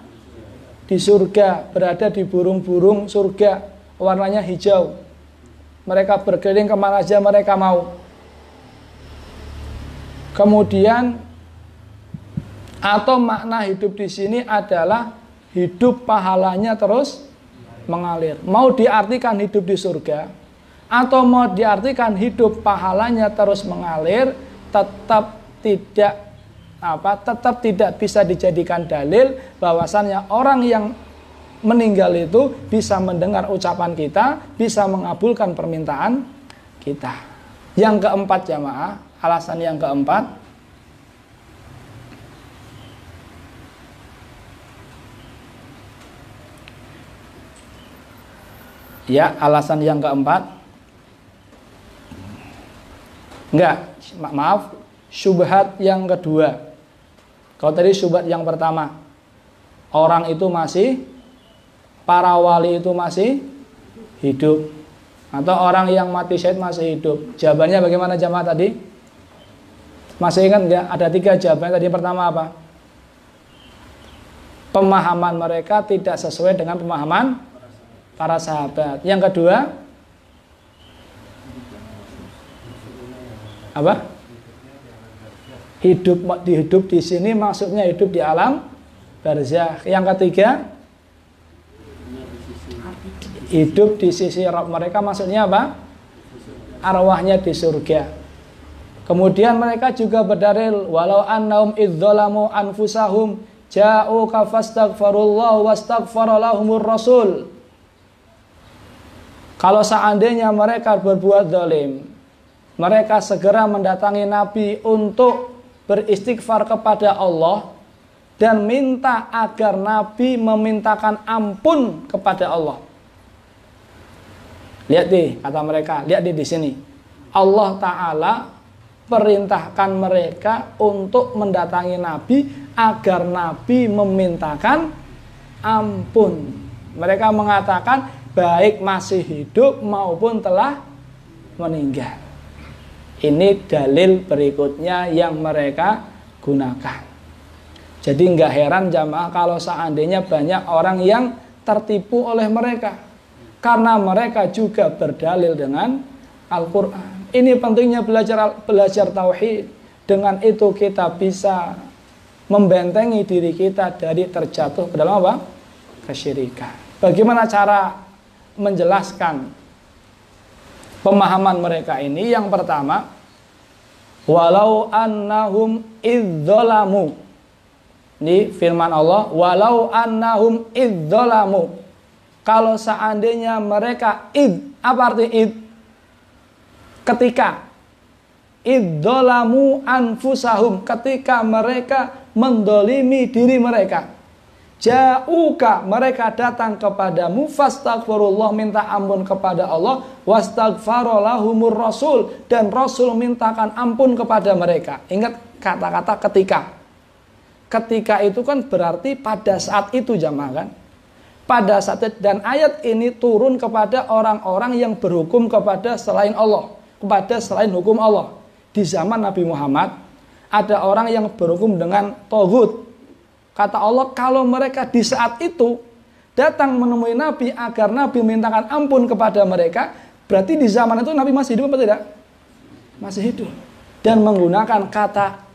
Di surga, berada di burung-burung surga, warnanya hijau. Mereka berkeliling kemana aja mereka mau. Kemudian atau makna hidup di sini adalah hidup pahalanya terus mengalir. Mau diartikan hidup di surga atau mau diartikan hidup pahalanya terus mengalir, tetap tidak bisa dijadikan dalil bahwasannya orang yang meninggal itu bisa mendengar ucapan kita, bisa mengabulkan permintaan kita. Yang keempat jamaah, alasan yang keempat, ya, alasan yang keempat, syubhat yang kedua. Kalau tadi syubhat yang pertama, orang itu masih, para wali itu masih hidup, atau orang yang mati syahid masih hidup. Jawabannya bagaimana jamaah tadi? Masih ingat nggak? Ada 3 jawaban. Tadi pertama apa? Pemahaman mereka tidak sesuai dengan pemahaman para sahabat. Yang kedua apa? Hidup di sini maksudnya hidup di alam barzakh. Yang ketiga, hidup di sisi Rabb mereka maksudnya apa? Arwahnya di surga. Kemudian mereka juga berdalil, walau annahum idzalamu anfusahum ja'uka fastaghfirullah wastaghfara lahumur rasul. Kalau seandainya mereka berbuat zalim, mereka segera mendatangi Nabi untuk beristighfar kepada Allah dan minta agar Nabi memintakan ampun kepada Allah. Lihat deh, kata mereka, lihat deh di sini. Allah Ta'ala perintahkan mereka untuk mendatangi Nabi agar Nabi memintakan ampun. Mereka mengatakan baik masih hidup maupun telah meninggal. Ini dalil berikutnya yang mereka gunakan. Jadi nggak heran jamaah kalau seandainya banyak orang yang tertipu oleh mereka, karena mereka juga berdalil dengan Al-Quran. Ini pentingnya belajar tauhid. Dengan itu kita bisa membentengi diri kita dari terjatuh ke dalam apa? Kesyirikan. Bagaimana cara menjelaskan pemahaman mereka ini? Yang pertama, walau annahum idzalamu. Ini firman Allah, walau annahum idzalamu. Kalau seandainya mereka apa arti ketika idzalamu anfusahum, ketika mereka mendolimi diri mereka, ja'uka, mereka datang kepadamu, fastaghfirullah, minta ampun kepada Allah, wastaghfara lahumur rasul, dan Rasul mintakan ampun kepada mereka. Ingat kata-kata ketika. Ketika itu kan berarti pada saat itu jamaah kan. Pada saat itu, dan ayat ini turun kepada orang-orang yang berhukum kepada selain Allah, kepada selain hukum Allah. Di zaman Nabi Muhammad ada orang yang berhukum dengan taghut. Kata Allah, kalau mereka di saat itu datang menemui Nabi agar Nabi mintakan ampun kepada mereka, berarti di zaman itu Nabi masih hidup atau tidak? Masih hidup. Dan menggunakan kata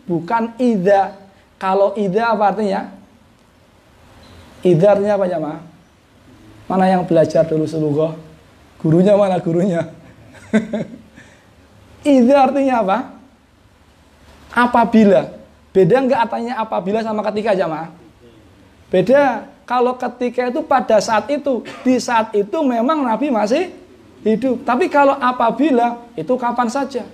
bukan idza. Kalau idza apa artinya? Idza artinya apa ya, Ma? Mana yang belajar dulu seluruh? Gurunya mana gurunya? Idza artinya apa? Apabila. Beda nggak artinya apabila sama ketika jamaah? Beda. Kalau ketika itu pada saat itu, di saat itu memang Nabi masih hidup. Tapi kalau apabila, itu kapan saja.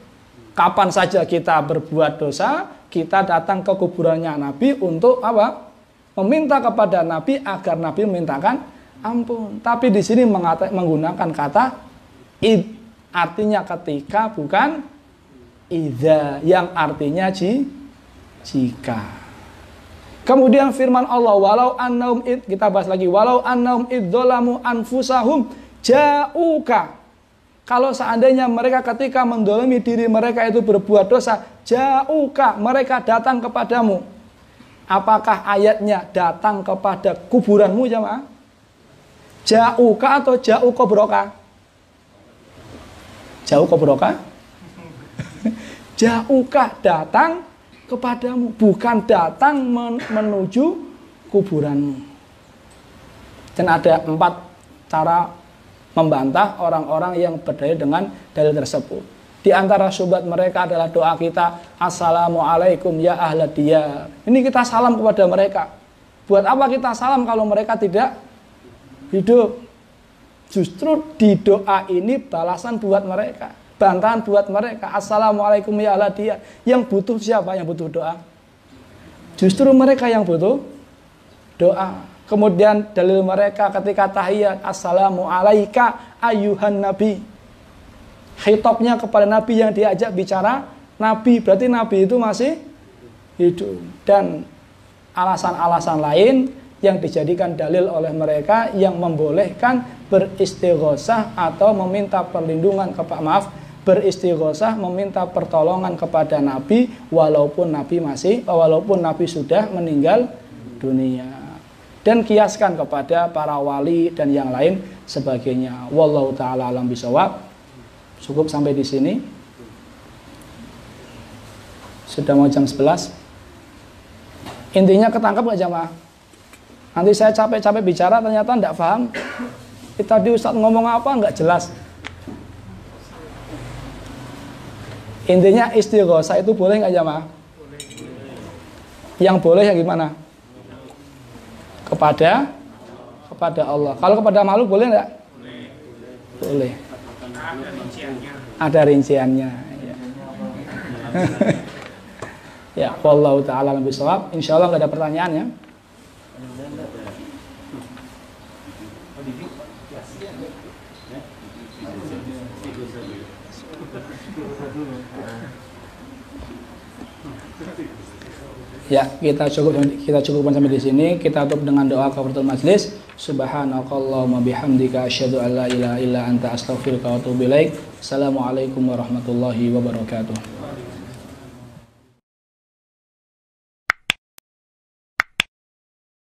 Kapan saja kita berbuat dosa, kita datang ke kuburannya Nabi untuk apa? Meminta kepada Nabi agar Nabi memintakan ampun. Tapi di sini menggunakan kata artinya ketika, bukan idza, yang artinya jika. Kemudian firman Allah, walau annahum kita bahas lagi, walau annahum idzalamu anfusahum ja'uka. Kalau seandainya mereka ketika mendolimi diri mereka itu berbuat dosa, ja'uka, mereka datang kepadamu. Apakah ayatnya datang kepada kuburanmu jamaah? Ja'uka atau ja'u kobroka? Ja'u kobroka? Ja'uka, datang kepadamu, bukan datang menuju kuburanmu. Dan ada 4 cara membantah orang-orang yang berdalil dengan dalil tersebut. Di antara syubhat mereka adalah doa kita, Assalamualaikum ya ahlad diyar. Ini kita salam kepada mereka. Buat apa kita salam kalau mereka tidak hidup? Justru di doa ini balasan buat mereka, bantahan buat mereka. Assalamualaikum ya ahlad diyar. Yang butuh siapa yang butuh doa? Justru mereka yang butuh doa. Kemudian dalil mereka ketika tahiyat, Assalamu alaika ayuhan nabi. Khitabnya kepada nabi yang diajak bicara nabi, berarti nabi itu masih hidup. Dan alasan-alasan lain yang dijadikan dalil oleh mereka yang membolehkan beristighosah atau meminta perlindungan beristighosah, meminta pertolongan kepada nabi walaupun nabi sudah meninggal dunia. Dan kiaskan kepada para wali dan yang lain sebagainya. Wallahu ta'ala alam bisawab. Cukup sampai di sini. Sudah mau jam 11. Intinya ketangkap gak jamaah? Nanti saya capek-capek bicara ternyata tidak paham. Tadi Ustadz ngomong apa nggak jelas. Intinya istighosah itu boleh nggak jamaah? Yang boleh yang gimana? Kepada Allah. Kalau kepada makhluk boleh nggak? Boleh. Ada rinciannya. Ya. Ya, wallahu ta'ala alam bisawab. Insyaallah nggak ada pertanyaan ya. Ya, kita cukupkan sampai di sini. Kita tutup dengan doa kafaratul majlis. Subhanakallahumma bihamdika asyhadu an la ilaha illa anta astaghfiruka wa atubu ilaik. Assalamualaikum warahmatullahi wabarakatuh.